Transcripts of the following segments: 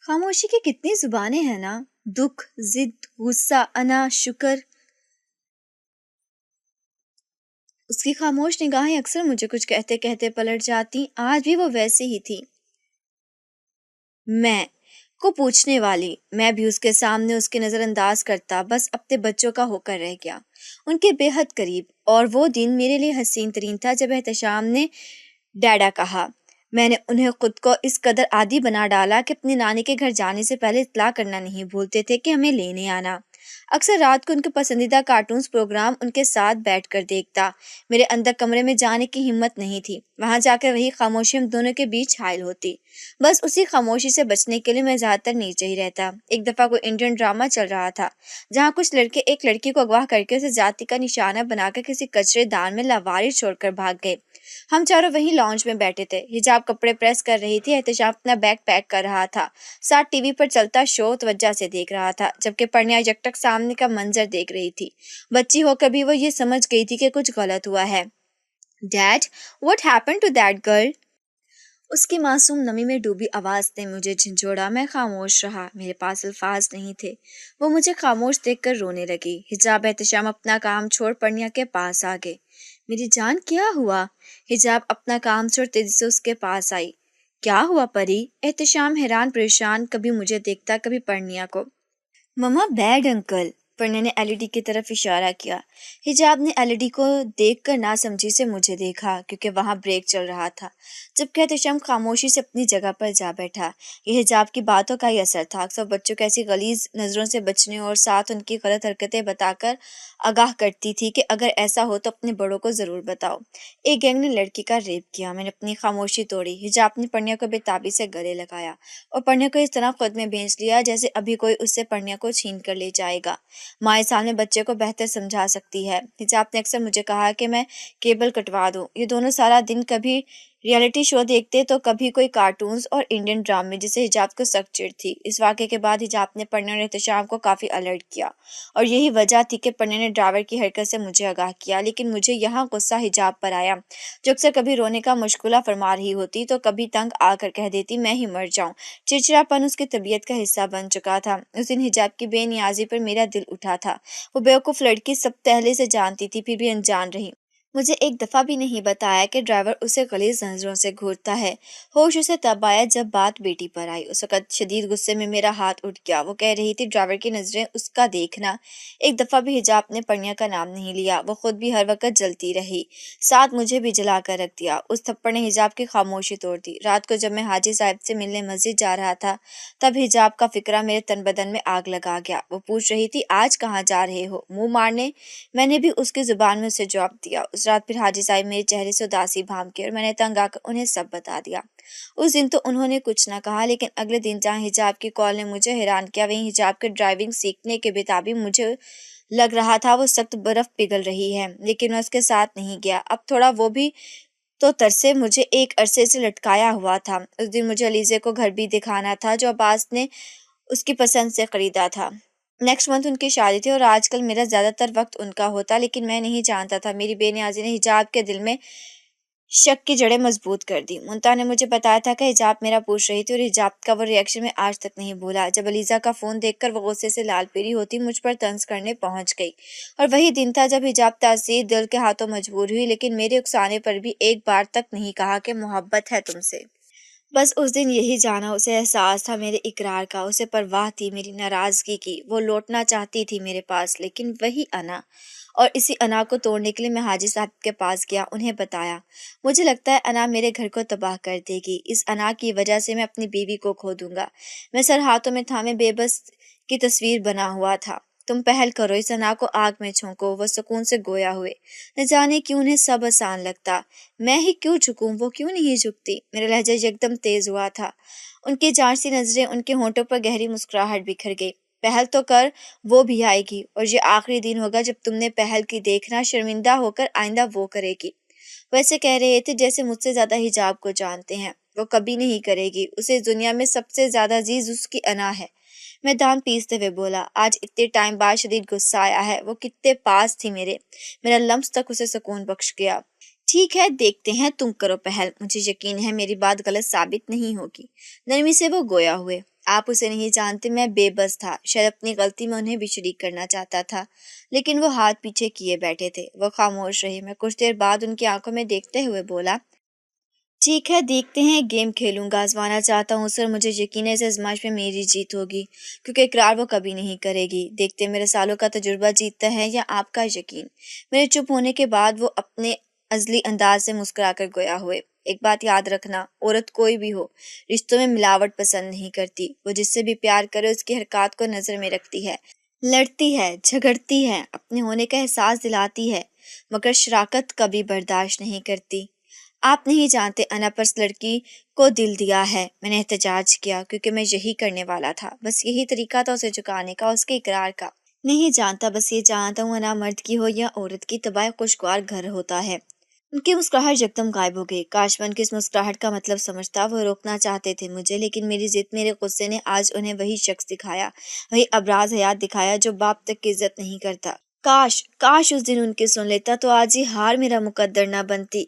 خاموشی کی کتنی زبانیں ہیں نا، دکھ، ضد، غصہ، انا، شکر۔ اس کی خاموش نگاہیں اکثر مجھے کچھ کہتے کہتے پلٹ جاتی، آج بھی وہ ویسی ہی تھی، میں کو پوچھنے والی۔ میں بھی اس کے سامنے اس کے نظر انداز کرتا، بس اپنے بچوں کا ہو کر رہ گیا، ان کے بے حد قریب۔ اور وہ دن میرے لیے حسین ترین تھا جب احتشام نے ڈیڈا کہا۔ میں نے انہیں خود کو اس قدر عادی بنا ڈالا کہ اپنی نانی کے گھر جانے سے پہلے اطلاع کرنا نہیں بھولتے تھے کہ ہمیں لینے آنا۔ اکثر رات کو ان کے پسندیدہ کارٹونز پروگرام ان کے ساتھ بیٹھ کر دیکھتا۔ میرے اندر کمرے میں جانے کی ہمت نہیں تھی، وہاں جا کر وہی خاموشی ہم دونوں کے بیچ حائل ہوتی۔ بس اسی خاموشی سے بچنے کے لیے میں زیادہ تر نیچے ہی رہتا۔ ایک دفعہ کوئی انڈین ڈرامہ چل رہا تھا جہاں کچھ لڑکے ایک لڑکی کو اغوا کر کے اسے زیادتی کا نشانہ بنا کر کسی کچرے دان میں لاوارث چھوڑ کر بھاگ گئے۔ ہم چاروں وہیں لاؤنج میں بیٹھے تھے، حجاب کپڑے پریس کر رہی تھی، احتشام اپنا بیگ پیک کر رہا تھا، ساتھ ٹی وی پر چلتا شو توجہ سے دیکھ رہا تھا، جبکہ پرنیا یکٹک سامنے کا منظر دیکھ رہی تھی۔ بچی ہو کر بھی وہ یہ سمجھ گئی تھی کہ کچھ غلط ہوا ہے۔ Dad, what happen to that girl? اس کی معصوم نمی میں ڈوبی آواز نے مجھے جھنجھوڑا۔ میں خاموش رہا، میرے پاس الفاظ نہیں تھے۔ وہ مجھے خاموش دیکھ کر رونے لگی۔ حجاب احتشام اپنا کام چھوڑ پرنیا کے پاس آ گئے۔ میری جان کیا ہوا؟ حجاب اپنا کام چھوڑ تیزی سے اس کے پاس آئی۔ کیا ہوا پری؟ احتشام حیران پریشان کبھی مجھے دیکھتا کبھی پرنیا کو۔ مما بیڈ انکل، پرنیا نے ایل ای ڈی کی طرف اشارہ کیا۔ حجاب نے ایل ای ڈی کو دیکھ کر ناسمجھی سے مجھے دیکھا کیونکہ وہاں بریک چل رہا تھا، جبکہ احتشام خاموشی سے اپنی جگہ پر جا بیٹھا۔ یہ حجاب کی باتوں کا ہی اثر تھا، اکثر بچوں کو ایسی غلیظ نظروں سے بچنے اور ساتھ ان کی غلط حرکتیں بتا کر آگاہ کرتی تھی کہ اگر ایسا ہو تو اپنے بڑوں کو ضرور بتاؤ۔ ایک گینگ نے لڑکی کا ریپ کیا۔ میں نے اپنی خاموشی توڑی۔ حجاب نے پرنیا کو بے تابی سے گلے لگایا اور پرنیا کو اس طرح خود میں بھینچ لیا جیسے ابھی کوئی اس سے پرنیا کو چھین کر لے جائے گا۔ ماں سامنے بچے کو بہتر سمجھا سکتی ہے۔ حجاب نے اکثر مجھے کہا کہ میں کیبل کٹوا دوں۔ یہ دونوں سارا دن کبھی ریئلٹی شو دیکھتے تو کبھی کوئی کارٹونز اور انڈین ڈرامے، جسے حجاب کو سخت چڑ تھی۔ اس واقعے کے بعد حجاب نے پرنیا اور احتشام کو کافی الرٹ کیا اور یہی وجہ تھی کہ پرنیا نے ڈرائیور کی حرکت سے مجھے آگاہ کیا، لیکن مجھے یہاں غصہ حجاب پر آیا، جو اکثر کبھی رونے کا مشغلہ فرما رہی ہوتی تو کبھی تنگ آ کر کہہ دیتی میں ہی مر جاؤں۔ چڑچڑاپن اس کی طبیعت کا حصہ بن چکا تھا۔ اس دن حجاب کی بے نیازی پر میرا دل اٹھا تھا۔ وہ بیوقوف لڑکی سب پہلے سے جانتی تھی، پھر بھی انجان رہی۔ مجھے ایک دفعہ بھی نہیں بتایا کہ ڈرائیور اسے غلیظ نظروں سے گھورتا ہے۔ ہوش اسے تب آیا جب بات بیٹی پر آئی۔ اس وقت شدید غصے میں میرا ہاتھ اٹھ گیا۔ وہ کہہ رہی تھی ڈرائیور کی نظریں، اس کا دیکھنا۔ ایک دفعہ بھی حجاب نے پرنیا کا نام نہیں لیا۔ وہ خود بھی ہر وقت جلتی رہی، ساتھ مجھے بھی جلا کر رکھ دیا۔ اس تھپڑ نے حجاب کی خاموشی توڑ دی۔ رات کو جب میں حاجی صاحب سے ملنے مسجد جا رہا تھا تب حجاب کا فکرہ میرے تن بدن میں آگ لگا گیا۔ وہ پوچھ رہی تھی آج کہاں جا رہے ہو؟ منہ مارنے؟ میں نے بھی اس کی زبان میں اسے جواب دیا۔ اس رات پھر حاجی صاحب میرے چہرے سے اداسی بھام کی اور میں نے تنگ آ کر انہیں سب بتا دیا۔ اس دن تو انہوں نے کچھ نہ کہا، لیکن اگلے دن جہاں حجاب کی کال نے مجھے حیران کیا، وہیں حجاب کے ڈرائیونگ سیکھنے کے بتابی مجھے لگ رہا تھا وہ سخت برف پگھل رہی ہے، لیکن میں اس کے ساتھ نہیں گیا۔ اب تھوڑا وہ بھی تو ترسے، مجھے ایک عرصے سے لٹکایا ہوا تھا۔ اس دن مجھے علیزے کو گھر بھی دکھانا تھا جو عباس نے اس کی پسند سے خریدا تھا۔ نیکسٹ منتھ ان کی شادی تھی اور آج کل میرا زیادہ تر وقت ان کا ہوتا، لیکن میں نہیں جانتا تھا میری بے نیازی نے حجاب کے دل میں شک کی جڑیں مضبوط کر دی۔ منتہا نے مجھے بتایا تھا کہ حجاب میرا پوچھ رہی تھی اور حجاب کا وہ ریئیکشن میں آج تک نہیں بھولا جب علیزہ کا فون دیکھ کر وہ غصے سے لال پیری ہوتی مجھ پر طنز کرنے پہنچ گئی۔ اور وہی دن تھا جب حجاب تاثیر دل کے ہاتھوں مجبور ہوئی، لیکن میرے اکسانے پر بھی ایک بار تک نہیں کہا کہ محبت ہے تم سے۔ بس اس دن یہی جانا، اسے احساس تھا میرے اقرار کا، اسے پرواہ تھی میری ناراضگی کی۔ وہ لوٹنا چاہتی تھی میرے پاس، لیکن وہی انا، اور اسی انا کو توڑنے کے لیے میں حاجی صاحب کے پاس گیا، انہیں بتایا مجھے لگتا ہے انا میرے گھر کو تباہ کر دے گی، اس انا کی وجہ سے میں اپنی بیوی کو کھو دوں گا۔ میں سر ہاتھوں میں تھامے بے بس کی تصویر بنا ہوا تھا۔ تم پہل کرو، اس انا کو آگ میں جھونکو۔ وہ سکون سے گویا ہوئے، نہ جانے کیوں انہیں سب آسان لگتا، میں ہی کیوں جھکوں، وہ کیوں نہیں جھکتی۔ میرا لہجہ یکدم تیز ہوا تھا، ان کی جانچتی نظریں، ان کے ہونٹوں پر گہری مسکراہٹ بکھر گئی۔ پہل تو کر، وہ بھی آئے گی، اور یہ آخری دن ہوگا جب تم نے پہل کی، دیکھنا شرمندہ ہو کر آئندہ وہ کرے گی۔ ویسے کہہ رہے تھے جیسے مجھ سے زیادہ حجاب کو جانتے ہیں۔ وہ کبھی نہیں کرے گی، اسے اس دنیا میں سب سے زیادہ عزیز اس کی انا ہے۔ میں دانت پیستے ہوئے بولا، آج اتنے ٹائم بعد شدید غصہ آیا ہے، وہ کتنے پاس تھی میرا لمس تک اسے سکون بخش گیا۔ ٹھیک ہے، دیکھتے ہیں، تم کرو پہل، مجھے یقین ہے میری بات غلط ثابت نہیں ہوگی۔ نرمی سے وہ گویا ہوئے۔ آپ اسے نہیں جانتے، میں بے بس تھا، شاید اپنی غلطی میں انہیں بھی شریک کرنا چاہتا تھا، لیکن وہ ہاتھ پیچھے کیے بیٹھے تھے۔ وہ خاموش رہے۔ میں کچھ دیر بعد ان کی آنکھوں میں دیکھتے ہوئے بولا، ٹھیک ہے، دیکھتے ہیں، گیم کھیلوں گا، آزمانا چاہتا ہوں سر، مجھے یقین ہے اس آزمائش میں میری جیت ہوگی، کیونکہ اقرار وہ کبھی نہیں کرے گی۔ دیکھتے میرے سالوں کا تجربہ جیتتا ہے یا آپ کا یقین۔ میرے چپ ہونے کے بعد وہ اپنے ازلی انداز سے مسکرا کر گویا ہوئے، ایک بات یاد رکھنا، عورت کوئی بھی ہو، رشتوں میں ملاوٹ پسند نہیں کرتی۔ وہ جس سے بھی پیار کرے اس کی حرکات کو نظر میں رکھتی ہے، لڑتی ہے، جھگڑتی ہے، اپنے ہونے کا احساس دلاتی ہے، مگر شراکت کبھی برداشت نہیں کرتی۔ آپ نہیں جانتے انا پرس لڑکی کو دل دیا ہے، میں نے احتجاج کیا، کیونکہ میں یہی کرنے والا تھا، بس یہی طریقہ تھا اسے جھکانے کا، اس کے اقرار کا۔ نہیں جانتا، بس یہ جانتا ہوں انا مرد کی ہو یا عورت کی، طبع خوشگوار گھر ہوتا ہے۔ ان کی مسکراہٹ یکدم غائب ہو گئی۔ کاش میں ان کی اس مسکراہٹ کا مطلب سمجھتا۔ وہ روکنا چاہتے تھے مجھے، لیکن میری ضد، میرے غصے نے آج انہیں وہی شخص دکھایا، وہی ابراز حیات دکھایا جو باپ تک کی عزت نہیں کرتا۔ کاش اس دن ان کی سن لیتا تو آج یہ ہار میرا مقدر نہ بنتی۔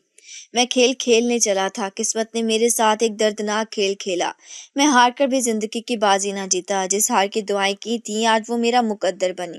میں کھیل کھیلنے چلا تھا، قسمت نے میرے ساتھ ایک دردناک کھیل کھیلا۔ میں ہار کر بھی زندگی کی بازی نہ جیتا، جس ہار کی دعائیں کی تھیں آج وہ میرا مقدر بنی،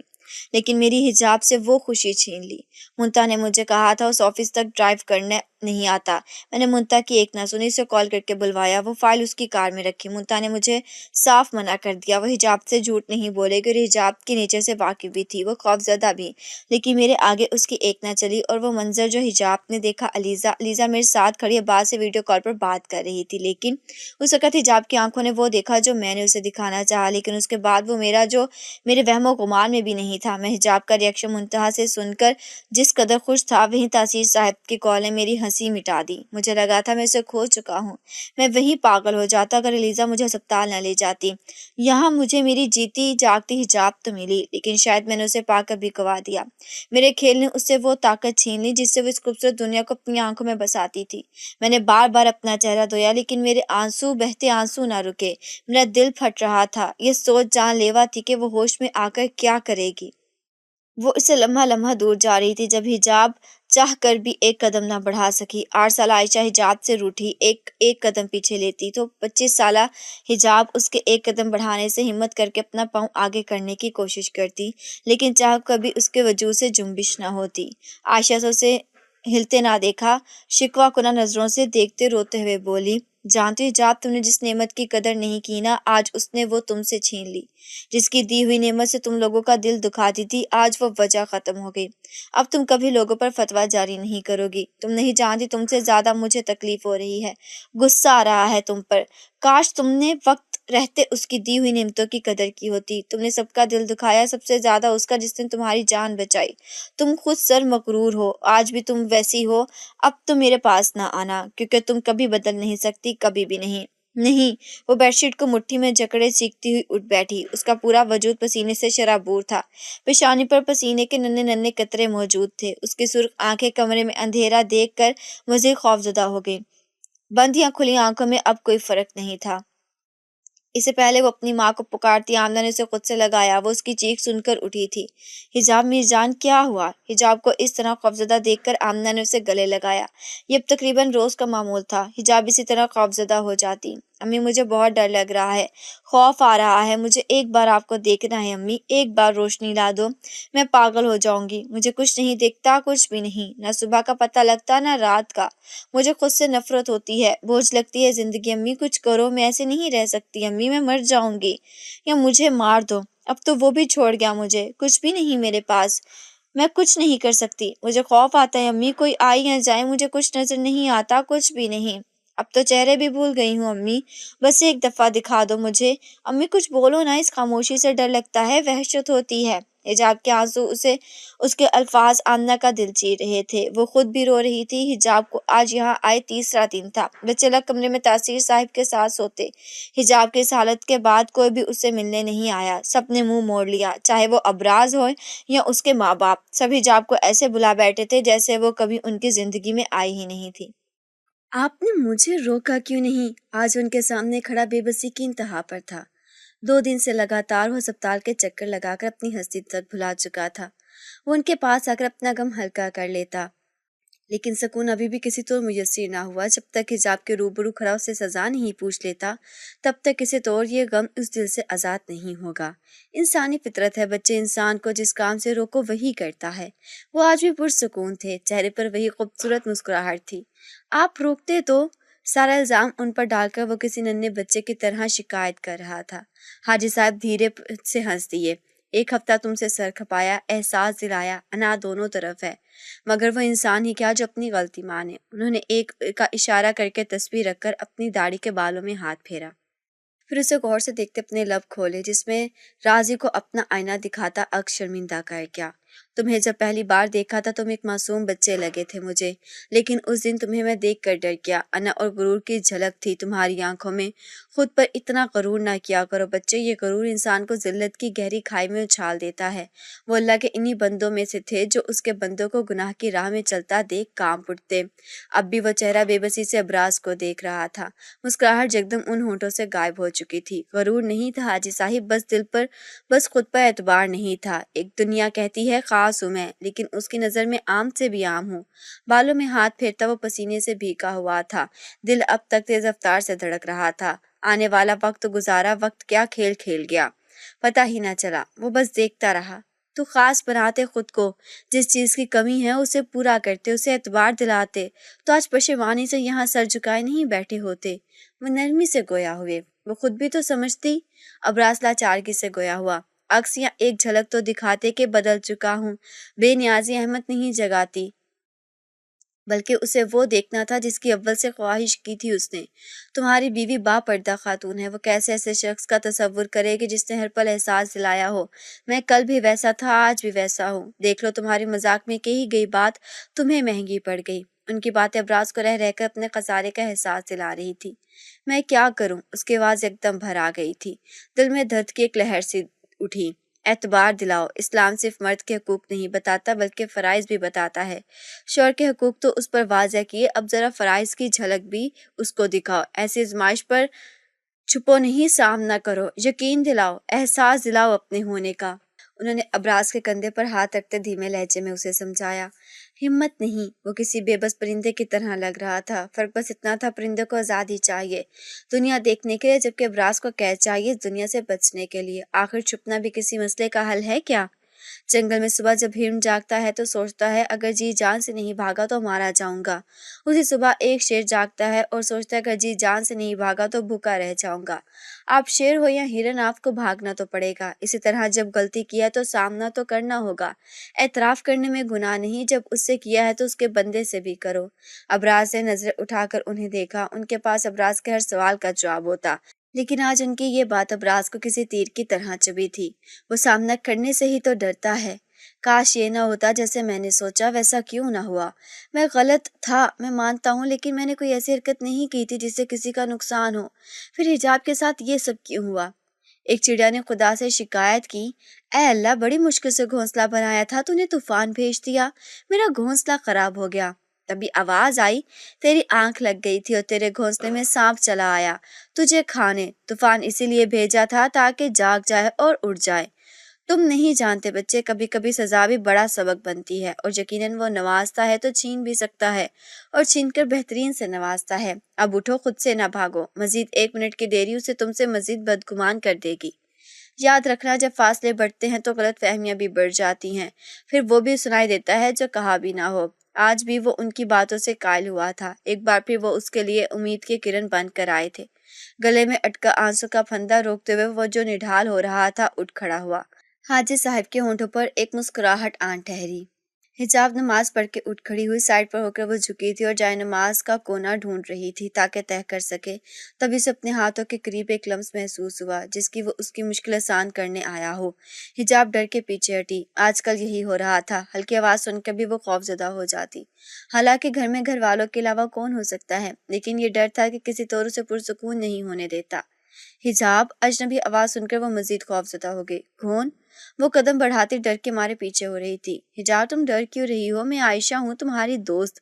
لیکن میری حجاب سے وہ خوشی چھین لی۔ منتا نے مجھے کہا تھا اس آفس تک ڈرائیو کرنے نہیں آتا۔ میں نے منتا کی ایک نہ سنی، اسے کال کر کے بلوایا، وہ فائل اس کی کار میں رکھی۔ منتا نے مجھے صاف منع کر دیا، وہ حجاب سے جھوٹ نہیں بولے گی اور حجاب کے نیچے سے واقف بھی تھی، وہ خوفزدہ بھی، لیکن میرے آگے اس کی ایک نہ چلی۔ اور وہ منظر جو حجاب نے دیکھا، علیزہ میرے ساتھ کھڑی عباس سے ویڈیو کال پر بات کر رہی تھی، لیکن اس وقت حجاب کی آنکھوں نے وہ دیکھا جو میں نے اسے دکھانا چاہا، لیکن اس کے بعد وہ میرا جو میرے وہم و گمان میں بھی نہیں تھا۔ میں حجاب کا ریئیکشن منتہا سے سن کر جس قدر خوش تھا، وہیں تاثیر صاحب کی کال نے میری ہنسی مٹا دی۔ مجھے لگا تھا میں اسے کھو چکا ہوں، میں وہیں پاگل ہو جاتا اگر علیزہ مجھے ہسپتال نہ لے جاتی۔ یہاں مجھے میری جیتی جاگتی حجاب تو ملی، لیکن شاید میں نے اسے پا کر بھی گوا دیا۔ میرے کھیل نے اس سے وہ طاقت چھین لی جس سے وہ اس خوبصورت دنیا کو اپنی آنکھوں میں بساتی تھی۔ میں نے بار بار اپنا چہرہ دھویا، لیکن میرے بہتے آنسو نہ رکے۔ میرا دل پھٹ رہا تھا، یہ سوچ جان لیوا تھی کہ وہ ہوش میں آ کر کیا کرے گی۔ وہ اسے لمحہ لمحہ دور جا رہی تھی، جب حجاب چاہ کر بھی ایک قدم نہ بڑھا سکی۔ 8 سالہ عائشہ حجاب سے روٹھی ایک قدم پیچھے لیتی تو 25 سالہ حجاب اس کے ایک قدم بڑھانے سے ہمت کر کے اپنا پاؤں آگے کرنے کی کوشش کرتی، لیکن چاہ کبھی اس کے وجود سے جنبش نہ ہوتی۔ عائشہ سے اسے ہلتے نہ دیکھا، شکوہ کنہ نظروں سے دیکھتے روتے ہوئے بولی، جانتے ہو حجاب، تم نے جس نعمت کی قدر نہیں کی نا، آج اس نے وہ تم سے چھین لی۔ جس کی دی ہوئی نعمت سے تم لوگوں کا دل دکھاتی تھی، آج وہ وجہ ختم ہو گئی۔ اب تم کبھی لوگوں پر فتویٰ جاری نہیں کرو گی۔ تم نہیں جانتی تم سے زیادہ مجھے تکلیف ہو رہی ہے، غصہ آ رہا ہے تم پر۔ کاش تم نے وقت رہتے اس کی دی ہوئی نعمتوں کی قدر کی ہوتی۔ تم نے سب کا دل دکھایا، سب سے زیادہ اس کا جس نے تمہاری جان بچائی۔ تم خود سر مغرور ہو، آج بھی تم ویسی ہو، اب تم میرے پاس نہ آنا، کیونکہ تم کبھی بدل نہیں سکتی، کبھی بھی نہیں۔ نہیں۔ وہ بیڈ شیٹ کو مٹھی میں جکڑے چیختی ہوئی اٹھ بیٹھی، اس کا پورا وجود پسینے سے شرابور تھا، پیشانی پر پسینے کے ننھے ننھے قطرے موجود تھے۔ اس کی سرخ آنکھیں کمرے میں اندھیرا دیکھ کر مزید خوفزدہ ہو گئیں۔ بند یا کھلی آنکھوں میں اب کوئی فرق نہیں تھا۔ اس سے پہلے وہ اپنی ماں کو پکارتی، آمنہ نے اسے خود سے لگایا، وہ اس کی چیخ سن کر اٹھی تھی۔ حجاب میری جان، کیا ہوا؟ حجاب کو اس طرح خوفزدہ دیکھ کر آمنہ نے اسے گلے لگایا۔ یہ اب تقریباً روز کا معمول تھا، حجاب اسی طرح خوفزدہ ہو جاتی۔ امی مجھے بہت ڈر لگ رہا ہے، خوف آ رہا ہے، مجھے ایک بار آپ کو دیکھنا ہے امی، ایک بار روشنی لا دو، میں پاگل ہو جاؤں گی۔ مجھے کچھ نہیں دکھتا، کچھ بھی نہیں، نہ صبح کا پتہ لگتا نہ رات کا۔ مجھے خود سے نفرت ہوتی ہے، بوجھ لگتی ہے زندگی۔ امی کچھ کرو، میں ایسے نہیں رہ سکتی امی، میں مر جاؤں گی، یا مجھے مار دو۔ اب تو وہ بھی چھوڑ گیا مجھے، کچھ بھی نہیں میرے پاس، میں کچھ نہیں کر سکتی۔ مجھے خوف آتا ہے امی، کوئی آئے یا جائے، مجھے کچھ نظر نہیں آتا، کچھ بھی نہیں۔ اب تو چہرے بھی بھول گئی ہوں امی، بس ایک دفعہ دکھا دو مجھے۔ امی کچھ بولو نا، اس خاموشی سے ڈر لگتا ہے، وحشت ہوتی ہے۔ حجاب کے آنسو اس کے الفاظ آمنہ کا دل چیر رہے تھے، وہ خود بھی رو رہی تھی۔ حجاب کو آج یہاں آئے تیسرا دن تھا، بچے لوگ کمرے میں تاثیر صاحب کے ساتھ سوتے۔ حجاب کی اس حالت کے بعد کوئی بھی اس سے ملنے نہیں آیا، سب نے منہ موڑ لیا، چاہے وہ ابراز ہو یا اس کے ماں باپ، سب حجاب کو ایسے بلا بیٹھے تھے جیسے وہ کبھی ان کی زندگی میں آئی ہی نہیں تھی۔ آپ نے مجھے روکا کیوں نہیں؟ آج ان کے سامنے کھڑا بے بسی کی انتہا پر تھا۔ 2 دن سے لگاتار وہ ہسپتال کے چکر لگا کر اپنی ہستی تک بھلا چکا تھا۔ وہ ان کے پاس آ کر اپنا غم ہلکا کر لیتا، لیکن سکون ابھی بھی کسی طور میسر نہ ہوا۔ جب تک حجاب کے روبرو کھڑا اسے سزا نہیں پوچھ لیتا تب تک کسی طور یہ غم اس دل سے آزاد نہیں ہوگا۔ انسانی فطرت ہے، بچے انسان کو جس کام سے روکو وہی کرتا ہے۔ وہ آج بھی پرسکون تھے، چہرے پر وہی خوبصورت مسکراہٹ تھی۔ آپ روکتے تو سارا الزام ان پر ڈال کر وہ کسی ننھے بچے کی طرح شکایت کر رہا تھا۔ حاجی صاحب دھیرے سے ہنس دیے۔ ایک ہفتہ تم سے سر کھپایا، احساس دلایا، انا دونوں طرف ہے، مگر وہ انسان ہی کیا جو اپنی غلطی مانے۔ انہوں نے ایک کا اشارہ کر کے تسبیح رکھ کر اپنی داڑھی کے بالوں میں ہاتھ پھیرا، پھر اسے غور سے دیکھتے اپنے لب کھولے جس میں راضی کو اپنا آئینہ دکھاتا عکس شرمندہ کر گیا۔ تمہیں جب پہلی بار دیکھا تھا تم ایک معصوم بچے لگے تھے مجھے، لیکن اس دن تمہیں میں دیکھ کر ڈر گیا۔ انا اور غرور کی جھلک تھی تمہاری آنکھوں میں۔ خود پر اتنا غرور نہ کیا کرو بچے، یہ غرور انسان کو ذلت کی گہری کھائی میں اچھال دیتا ہے۔ وہ اللہ کے انہی بندوں میں سے تھے جو اس کے بندوں کو گناہ کی راہ میں چلتا دیکھ کانپ اٹھتے۔ اب بھی وہ چہرہ بے بسی سے ابراز کو دیکھ رہا تھا۔ مسکراہٹ یکدم ان ہونٹوں سے غائب ہو چکی تھی۔ غرور نہیں تھا حاجی صاحب، بس خود پر اعتبار نہیں تھا۔ ایک دنیا کہتی ہے خاص ہوں میں، لیکن اس کی نظر میں عام سے بھی عام ہوں۔ بالوں میں ہاتھ پھیرتا وہ پسینے سے بھیگا ہوا تھا، دل اب تک تیز رفتار سے دھڑک رہا تھا۔ آنے والا وقت گزارا، وقت کیا کھیل کھیل گیا پتہ ہی نہ چلا۔ وہ بس دیکھتا رہا۔ تو خاص بناتے خود کو، جس چیز کی کمی ہے اسے پورا کرتے، اسے اعتبار دلاتے، تو آج پشیمانی سے یہاں سر جھکائے نہیں بیٹھے ہوتے۔ وہ نرمی سے گویا ہوئے، وہ خود بھی تو سمجھتی۔ ابراز لاچارگی سے گویا ہوا، عکس یا ایک جھلک تو دکھاتے کہ بدل چکا ہوں۔ بے نیازی احمد نہیں جگاتی، بلکہ اسے وہ دیکھنا تھا جس کی اول سے خواہش کی تھی اس نے۔ تمہاری بیوی با پردہ خاتون ہے، وہ کیسے ایسے شخص کا تصور کرے گی جس نے ہر پل احساس دلایا ہو میں کل بھی ویسا تھا، آج بھی ویسا ہوں۔ دیکھ لو تمہاری مذاق میں کہی گئی بات تمہیں مہنگی پڑ گئی۔ ان کی باتیں ابراز کو رہ رہ کر اپنے خسارے کا احساس دلا رہی تھی۔ میں کیا کروں؟ اس کی آواز یکدم بھر آ گئی تھی، دل میں درد کی ایک لہر سی اٹھی۔ اعتبار دلاؤ۔ اسلام صرف مرد کے حقوق نہیں بتاتا بلکہ فرائض بھی بتاتا ہے۔ شوہر کے حقوق تو اس پر واضح کیے، اب ذرا فرائض کی جھلک بھی اس کو دکھاؤ۔ ایسی آزمائش پر چھپو نہیں، سامنا کرو، یقین دلاؤ، احساس دلاؤ اپنے ہونے کا۔ انہوں نے ابراز کے کندھے پر ہاتھ رکھتے دھیمے لہجے میں اسے سمجھایا۔ ہمت نہیں، وہ کسی بے بس پرندے کی طرح لگ رہا تھا۔ فرق بس اتنا تھا پرندے کو آزادی چاہیے دنیا دیکھنے کے لیے، جبکہ ابراز کو قید چاہیے دنیا سے بچنے کے لیے۔ آخر چھپنا بھی کسی مسئلے کا حل ہے کیا؟ جنگل میں صبح جب ہرن جاگتا ہے تو سوچتا ہے اگر جی جان سے نہیں بھاگا تو مارا جاؤں گا۔ اسی صبح ایک شیر جاگتا ہے اور سوچتا ہے اگر جی جان سے نہیں بھاگا تو بھوکا رہ جاؤں گا۔ آپ شیر ہو یا ہرن، آپ کو بھاگنا تو پڑے گا۔ اسی طرح جب غلطی کیا تو سامنا تو کرنا ہوگا۔ اعتراف کرنے میں گناہ نہیں، جب اس سے کیا ہے تو اس کے بندے سے بھی کرو۔ ابراز نے نظر اٹھا کر انہیں دیکھا۔ ان کے پاس ابراز کے ہر سوال کا جواب ہوتا، لیکن آج ان کی یہ بات ابراز کو کسی تیر کی طرح چبھی تھی۔ وہ سامنا کرنے سے ہی تو ڈرتا ہے۔ کاش یہ نہ ہوتا جیسے میں نے سوچا، ویسا کیوں نہ ہوا؟ میں غلط تھا، میں مانتا ہوں، لیکن میں نے کوئی ایسی حرکت نہیں کی تھی جس سے کسی کا نقصان ہو۔ پھر حجاب کے ساتھ یہ سب کیوں ہوا؟ ایک چڑیا نے خدا سے شکایت کی، اے اللہ، بڑی مشکل سے گھونسلہ بنایا تھا، تو نے طوفان بھیج دیا، میرا گھونسلہ خراب ہو گیا۔ تبھی آواز آئی، تیری آنکھ لگ گئی تھی اور تیرے گھونسلے میں سانپ چلا آیا تجھے کھانے۔ طوفان اسی لیے بھیجا تھا تاکہ جاگ جائے اور اڑ جائے۔ تم نہیں جانتے بچے، کبھی کبھی سزا بھی بڑا سبق بنتی ہے، اور یقیناً وہ نوازتا ہے تو چھین بھی سکتا ہے، اور چھین کر بہترین سے نوازتا ہے۔ اب اٹھو، خود سے نہ بھاگو، مزید 1 منٹ کی دیری اسے تم سے مزید بدگمان کر دے گی۔ یاد رکھنا، جب فاصلے بڑھتے ہیں تو غلط فہمیاں بھی بڑھ جاتی ہیں، پھر وہ بھی سنائی دیتا ہے جو کہا بھی نہ ہو۔ آج بھی وہ ان کی باتوں سے قائل ہوا تھا۔ ایک بار پھر وہ اس کے لیے امید کی کرن بن کر آئے تھے۔ گلے میں اٹکا آنسو کا پھندا روکتے ہوئے وہ جو نڈھال ہو رہا تھا اٹھ کھڑا ہوا۔ حاجی صاحب کے ہونٹوں پر ایک مسکراہٹ آن ٹھہری۔ حجاب نماز پڑھ کے اٹھ کھڑی ہوئی، سائڈ پر ہو کر وہ جھکی تھی اور جائے نماز کا کونا ڈھونڈ رہی تھی تاکہ تہہ کر سکے۔ تبھی اسے اپنے ہاتھوں کے قریب ایک لمس محسوس ہوا جس کی وہ اس کی مشکل آسان کرنے آیا ہو۔ حجاب ڈر کے پیچھے ہٹی۔ آج کل یہی ہو رہا تھا، ہلکی آواز سن کر بھی وہ خوفزدہ ہو جاتی۔ حالانکہ گھر میں گھر والوں کے علاوہ کون ہو سکتا ہے، لیکن یہ ڈر تھا کہ کسی طور اسے پرسکون نہیں ہونے دیتا۔ حجاب، اجنبی آواز سن کر وہ مزید خوفزدہ ہو گئی۔ کون؟ وہ قدم بڑھاتی ڈر کے مارے پیچھے ہو رہی تھی۔ حجاب، تم ڈر کیوں رہی ہو؟ میں عائشہ ہوں، تمہاری دوست۔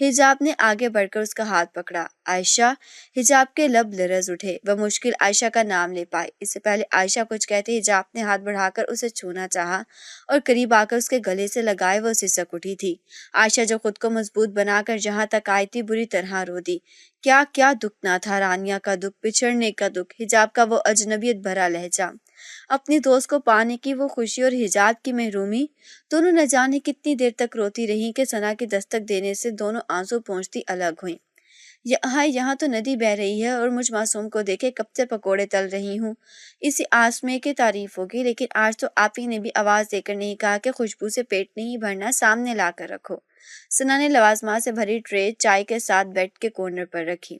حجاب نے آگے بڑھ کر اس کا ہاتھ پکڑا۔ عائشہ۔ حجاب کے لب لرز اٹھے، وہ مشکل عائشہ کا نام لے پائی۔ اس سے پہلے عائشہ کچھ کہتے حجاب نے ہاتھ بڑھا کر اسے چھونا چاہا اور قریب آ کر اس کے گلے سے لگائے وہ سسک اٹھی تھی۔ عائشہ جو خود کو مضبوط بنا کر جہاں تک آئی تھی بری طرح رو دی۔ کیا کیا دکھ نہ تھا، رانیہ کا دکھ، بچھڑنے کا دکھ، حجاب کا وہ اجنبیت بھرا لہجہ، اپنی دوست کو پانے کی وہ خوشی اور حجاب کی محرومی۔ دونوں نہ جانے کتنی دیر تک روتی رہیں کہ ثنا کی دستک دینے سے دونوں آنسو پہنچتی الگ ہوئیں۔ یہاں تو ندی بہہ رہی ہے اور مجھ معصوم کو دیکھے کب سے پکوڑے تل رہی ہوں، اسی آس میں کی تعریف ہوگی، لیکن آج تو آپ ہی نے بھی آواز دے کر نہیں کہا کہ خوشبو سے پیٹ نہیں بھرنا، سامنے لا کر رکھو۔ ثنا نے لوازمات سے بھری ٹرے چائے کے ساتھ بیڈ کے کارنر پر رکھی۔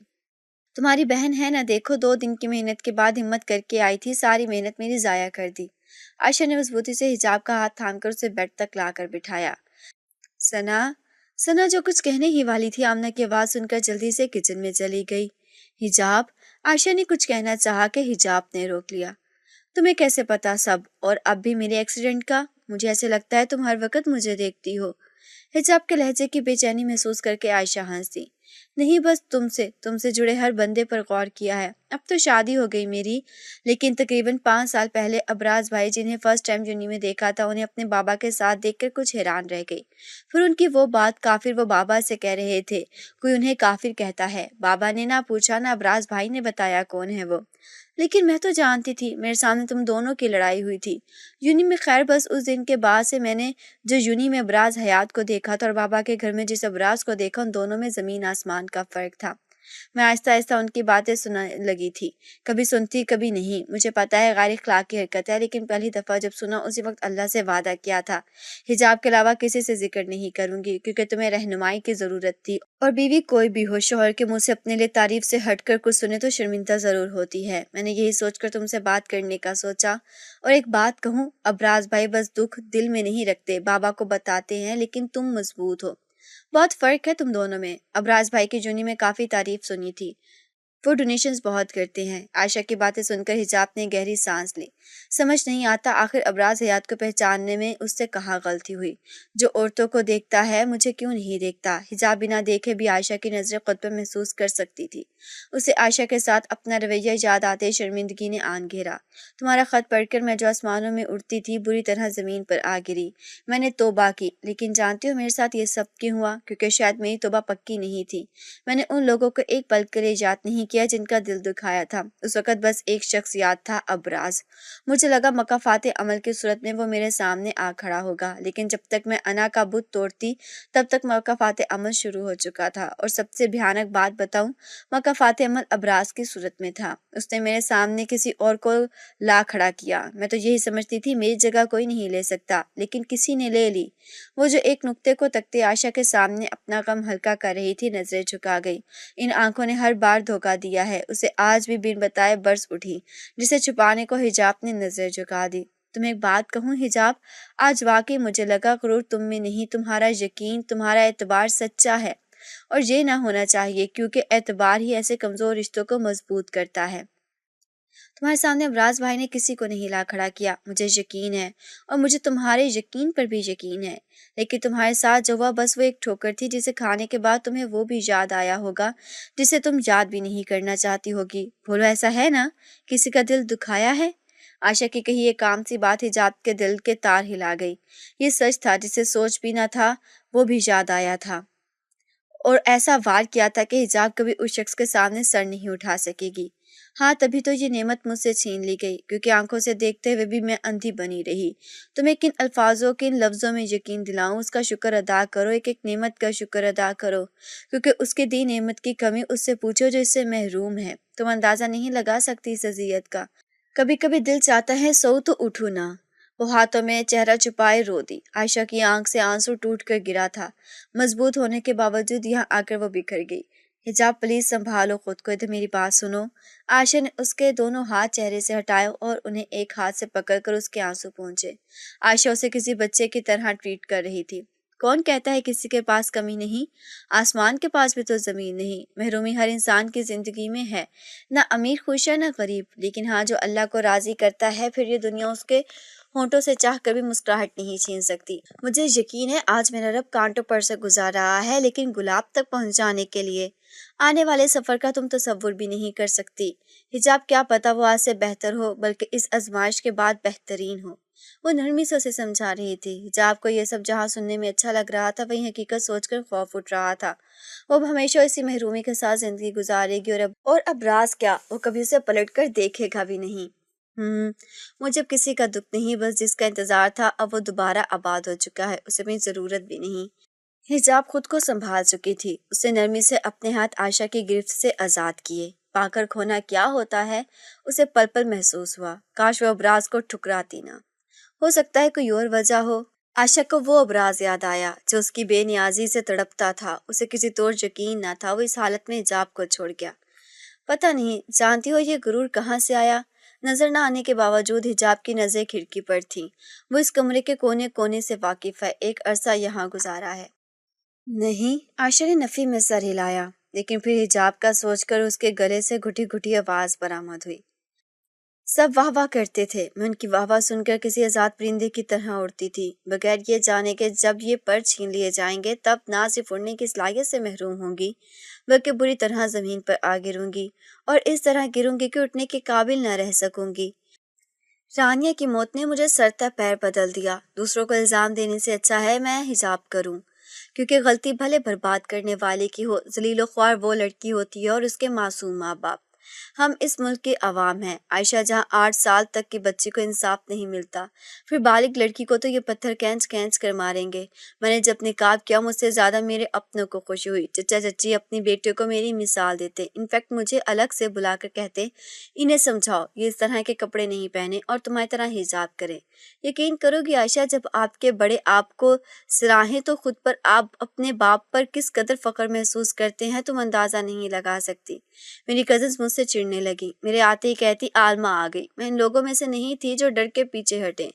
تمہاری بہن ہے نا، دیکھو 2 دن کی محنت کے بعد ہمت کر کے آئی تھی، ساری محنت میری ضائع کر دی۔ عائشہ نے مضبوطی سے حجاب کا ہاتھ تھام کر اسے بیڈ تک لا کر بٹھایا۔ ثنا جو کچھ کہنے ہی والی تھی، آمنہ کی آواز سن کر جلدی سے کچن میں چلی گئی۔ حجاب۔ عائشہ نے کچھ کہنا چاہا کہ حجاب نے روک لیا۔ تمہیں کیسے پتا سب، اور اب بھی میرے ایکسیڈنٹ کا؟ مجھے ایسے لگتا ہے تم ہر وقت مجھے دیکھتی ہو۔ حجاب کے لہجے کی بے چینی محسوس کر کے عائشہ ہنس دی۔ نہیں، بس تم سے جڑے ہر بندے پر غور کیا ہے۔ اب تو شادی ہو گئی میری، لیکن تقریباً 5 سال پہلے ابراز بھائی جنہیں فرسٹ ٹائم یونی میں دیکھا تھا، انہیں اپنے بابا کے ساتھ دیکھ کر کچھ حیران رہ گئی۔ پھر ان کی وہ بات، کافر وہ بابا سے کہہ رہے تھے، کوئی انہیں کافر کہتا ہے۔ بابا نے نہ پوچھا نہ ابراز بھائی نے بتایا کون ہے وہ، لیکن میں تو جانتی تھی، میرے سامنے تم دونوں کی لڑائی ہوئی تھی یونی میں۔ خیر بس اس دن کے بعد سے میں نے جو یونی میں ابراز حیات کو دیکھا تھا اور بابا کے گھر میں جس ابراز کو دیکھا، ان دونوں میں زمین آسمان کا فرق تھا۔ میں آہستہ آہستہ ان کی باتیں سننے لگی تھی، کبھی سنتی کبھی نہیں۔ مجھے پتا ہے غیر اخلاقی حرکت ہے، لیکن پہلی دفعہ جب سنا اسی وقت اللہ سے وعدہ کیا تھا حجاب کے علاوہ کسی سے ذکر نہیں کروں گی، کیونکہ تمہیں رہنمائی کی ضرورت تھی، اور بیوی کوئی بھی ہو شوہر کے منہ سے اپنے لیے تعریف سے ہٹ کر کچھ سنے تو شرمندہ ضرور ہوتی ہے۔ میں نے یہی سوچ کر تم سے بات کرنے کا سوچا۔ اور ایک بات کہوں، ابراز بھائی بس دکھ دل میں نہیں رکھتے، بابا کو بتاتے ہیں، لیکن تم مضبوط ہو، بہت فرق ہے تم دونوں میں۔ ابراز بھائی کی جونی میں کافی تعریف سنی تھی، وہ ڈونیشنز بہت کرتے ہیں۔ عائشہ کی باتیں سن کر حجاب نے گہری سانس لی۔ سمجھ نہیں آتا آخر ابراز حیات کو پہچاننے میں اس سے کہاں غلطی ہوئی۔ جو عورتوں کو دیکھتا ہے مجھے کیوں نہیں دیکھتا؟ حجاب بنا دیکھے بھی عائشہ کی نظریں خود پر محسوس کر سکتی تھی۔ اسے عائشہ کے ساتھ اپنا رویہ یاد آتے شرمندگی نے آن گھیرا۔ تمہارا خط پڑھ کر میں جو آسمانوں میں اڑتی تھی بری طرح زمین پر آ گری۔ میں نے توبہ کی، لیکن جانتی ہو میرے ساتھ یہ سب کیوں ہوا؟ کیونکہ شاید میری توبہ پکی نہیں تھی۔ میں نے ان لوگوں کو ایک پل کے لیے یاد نہیں کیا جن کا دل دکھایا تھا۔ اس وقت بس ایک شخص یاد تھا، ابراز۔ مجھے لگا مکافات عمل کی صورت میں وہ میرے سامنے آ کھڑا ہوگا، لیکن جب تک میں انا کا بت توڑتی تب تک مکافات عمل شروع ہو چکا تھا۔ اور سب سے بھیانک بات بتاؤں، مکافات عمل ابراز کی صورت میں تھا۔ اس نے میرے سامنے کسی اور کو لا کھڑا کیا۔ میں تو یہی سمجھتی تھی میری جگہ کوئی نہیں لے سکتا، لیکن کسی نے لے لی۔ وہ جو ایک نقطے کو تکتے عائشہ کے سامنے اپنا غم ہلکا کر رہی تھی نظریں جھکا گئی۔ ان آنکھوں نے ہر بار دھوکہ دیا ہے، اسے آج بھی بن بتائے برس اٹھی، جسے چھپانے کو حجاب نے نظر جھکا دی۔ تمہیں ایک بات کہوں حجاب، آج واقعی مجھے لگا غرور تم میں نہیں، تمہارا یقین، تمہارا اعتبار سچا ہے، اور یہ نہ ہونا چاہیے، کیونکہ اعتبار ہی ایسے کمزور رشتوں کو مضبوط کرتا ہے۔ تمہارے سامنے ابراز بھائی نے کسی کو نہیں لا کھڑا کیا، مجھے یقین ہے، اور مجھے تمہارے یقین پر بھی یقین ہے، لیکن تمہارے ساتھ جو ہوا بس وہ ایک ٹھوکر تھی جسے کھانے کے بعد تمہیں وہ بھی یاد آیا ہوگا جسے تم یاد بھی نہیں کرنا چاہتی ہوگی۔ بولو ایسا ہے نا؟ کسی کا دل دکھایا ہے؟ عائشہ کی کہی ایک عام سی بات حجاب کے دل کے تار ہلا گئی۔ یہ سچ تھا، جسے سوچ بھی نہ تھا وہ بھی یاد آیا تھا، اور ایسا وار کیا تھا کہ حجاب کبھی اس شخص کے سامنے سر نہیں اٹھا سکے گی۔ ہاں، تبھی تو یہ نعمت مجھ سے چھین لی گئی، کیونکہ آنکھوں سے دیکھتے ہوئے بھی میں اندھی بنی رہی۔ تمہیں کن الفاظوں کن لفظوں میں یقین دلاؤں؟ اس کا شکر ادا کرو، ایک ایک نعمت کا شکر ادا کرو، کیونکہ اس کے دی نعمت کی کمی اس سے پوچھو جو اس سے محروم ہے۔ تم اندازہ نہیں لگا سکتی اس اذیت کا۔ کبھی کبھی دل چاہتا ہے سو تو اٹھوں نہ۔ وہ ہاتھوں میں چہرہ چھپائے رو دی۔ عائشہ کی آنکھ سے آنسو ٹوٹ کر گرا تھا، مضبوط ہونے کے باوجود یہاں آ کر وہ بکھر گئی۔ حجاب پلیز سنبھالو خود کو، ادھر میری بات سنو۔ عائشہ نے اس کے دونوں ہاتھ چہرے سے ہٹائے اور انہیں ایک ہاتھ سے پکڑ کر اس کے آنسو پہنچے۔ عائشہ اسے کسی بچے کی طرح ٹریٹ کر رہی تھی۔ کون کہتا ہے کسی کے پاس کمی نہیں؟ آسمان کے پاس بھی تو زمین نہیں۔ محرومی ہر انسان کی زندگی میں ہے، نہ امیر خوش ہے نہ غریب، لیکن ہاں جو اللہ کو راضی کرتا ہے پھر یہ دنیا اس کے ہونٹوں سے چاہ کر بھی مسکراہٹ نہیں چھین سکتی۔ مجھے یقین ہے آج میرا رب کانٹوں پر سے گزار رہا ہے، لیکن گلاب تک پہنچ جانے کے لیے آنے والے سفر کا تم تصور بھی نہیں کر سکتی۔ حجاب کیا پتہ وہ آج سے بہتر ہو، بلکہ اس آزمائش کے بعد بہترین ہو۔ وہ نرمی سے اسے سمجھا رہی تھی۔ حجاب کو یہ سب جہاں سننے میں اچھا لگ رہا تھا، وہیں حقیقت سوچ کر خوف اٹھ رہا تھا۔ وہ اب ہمیشہ اسی محرومی کے ساتھ زندگی گزارے گی، اور اب راز کیا، وہ کبھی اسے پلٹ کر دیکھے گا بھی نہیں۔ مجھے اب کسی کا دکھ نہیں، بس جس کا انتظار تھا اب وہ دوبارہ آباد ہو چکا ہے، اسے میری ضرورت بھی نہیں۔ حجاب خود کو سنبھال چکی تھی۔ اسے نرمی سے اپنے ہاتھ عائشہ کی گرفت سے آزاد کیے۔ پا کر کھونا کیا ہوتا ہے اسے پل پل محسوس ہوا۔ کاش وہ ابراز کو ٹھکراتی نہ۔ ہو سکتا ہے کوئی اور وجہ ہو۔ عائشہ کو وہ ابراز یاد آیا جو اس کی بے نیازی سے تڑپتا تھا۔ اسے کسی طور یقین نہ تھا وہ اس حالت میں حجاب کو چھوڑ گیا۔ پتہ نہیں جانتی ہو یہ غرور کہاں سے آیا؟ نظر نہ آنے کے باوجود حجاب کی نظریں کھڑکی پر تھیں۔ وہ اس کمرے کے کونے کونے سے واقف ہے، ایک عرصہ یہاں گزارا ہے۔ نہیں، عائشہ نے نفی میں سر ہلایا، لیکن پھر حجاب کا سوچ کر اس کے گلے سے گھٹی گھٹی آواز برآمد ہوئی۔ سب واہ واہ کرتے تھے، میں ان کی واہ واہ سن کر کسی آزاد پرندے کی طرح اڑتی تھی، بغیر یہ جانے کہ جب یہ پر چھین لیے جائیں گے تب نہ صرف اڑنے کی صلاحیت سے محروم ہوں گی، بلکہ بری طرح زمین پر آ گروں گی، اور اس طرح گروں گی کہ اٹھنے کے قابل نہ رہ سکوں گی۔ رانیہ کی موت نے مجھے سر تا پیر بدل دیا۔ دوسروں کو الزام دینے سے اچھا ہے میں حجاب کروں، کیونکہ غلطی بھلے برباد کرنے والے کی ہو، ذلیل و خوار وہ لڑکی ہوتی ہے اور اس کے معصوم ماں باپ۔ ہم اس ملک کے عوام ہیں۔ عائشہ جہاں 8 سال تک کی بچی کو انصاف نہیں ملتا، پھر بالغ لڑکی کو تو یہ پتھر کھینچ کھینچ کر ماریں گے۔ میں نے جب نقاب کیا مجھ سے زیادہ میرے اپنوں کو خوشی ہوئی۔ چچا چچی اپنی بیٹیوں کو میری مثال دیتے، انفیکٹ مجھے الگ سے بلا کر کہتے انہیں سمجھاؤ یہ اس طرح کے کپڑے نہیں پہنے اور تمہاری طرح حجاب کریں۔ یقین کرو گی عائشہ، جب آپ کے بڑے آپ کو سراہیں تو خود پر آپ اپنے باپ پر کس قدر فخر محسوس کرتے ہیں تم اندازہ نہیں لگا سکتی۔ میری کزنز مجھ سے چڑھنے لگی، میرے آتے ہی کہتی عالمہ آ گئی۔ میں ان لوگوں میں سے نہیں تھی جو ڈر کے پیچھے ہٹیں۔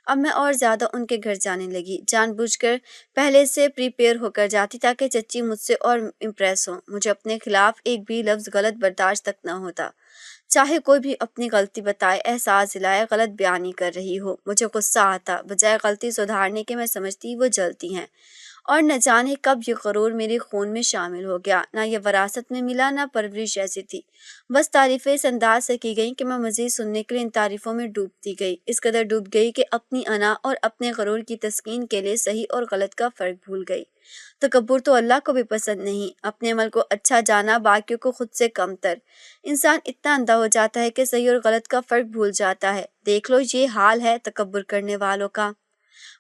اب میں اور زیادہ ان کے گھر جانے لگی، جان بوجھ کر پہلے سے پریپیئر ہو کر جاتی تاکہ چچی مجھ سے اور امپریس ہوں۔ مجھے اپنے خلاف ایک بھی لفظ غلط برداشت تک نہ ہوتا، چاہے کوئی بھی اپنی غلطی بتائے، احساس دلائے، غلط بیانی کر رہی ہو۔ مجھے غصہ آتا، بجائے غلطی سدھارنے کے میں سمجھتی وہ جلتی ہیں، اور نہ جانے کب یہ غرور میرے خون میں شامل ہو گیا۔ نہ یہ وراثت میں ملا، نہ پرورش ایسی تھی۔ بس تعریفیں اس انداز سے کی گئیں کہ میں مزید سننے کے لیے ان تعریفوں میں ڈوبتی گئی، اس قدر ڈوب گئی کہ اپنی انا اور اپنے غرور کی تسکین کے لیے صحیح اور غلط کا فرق بھول گئی۔ تکبر تو اللہ کو بھی پسند نہیں، اپنے عمل کو اچھا جانا، باقیوں کو خود سے کم تر۔ انسان اتنا اندھا ہو جاتا ہے کہ صحیح اور غلط کا فرق بھول جاتا ہے۔ دیکھ لو یہ حال ہے تکبر کرنے والوں کا۔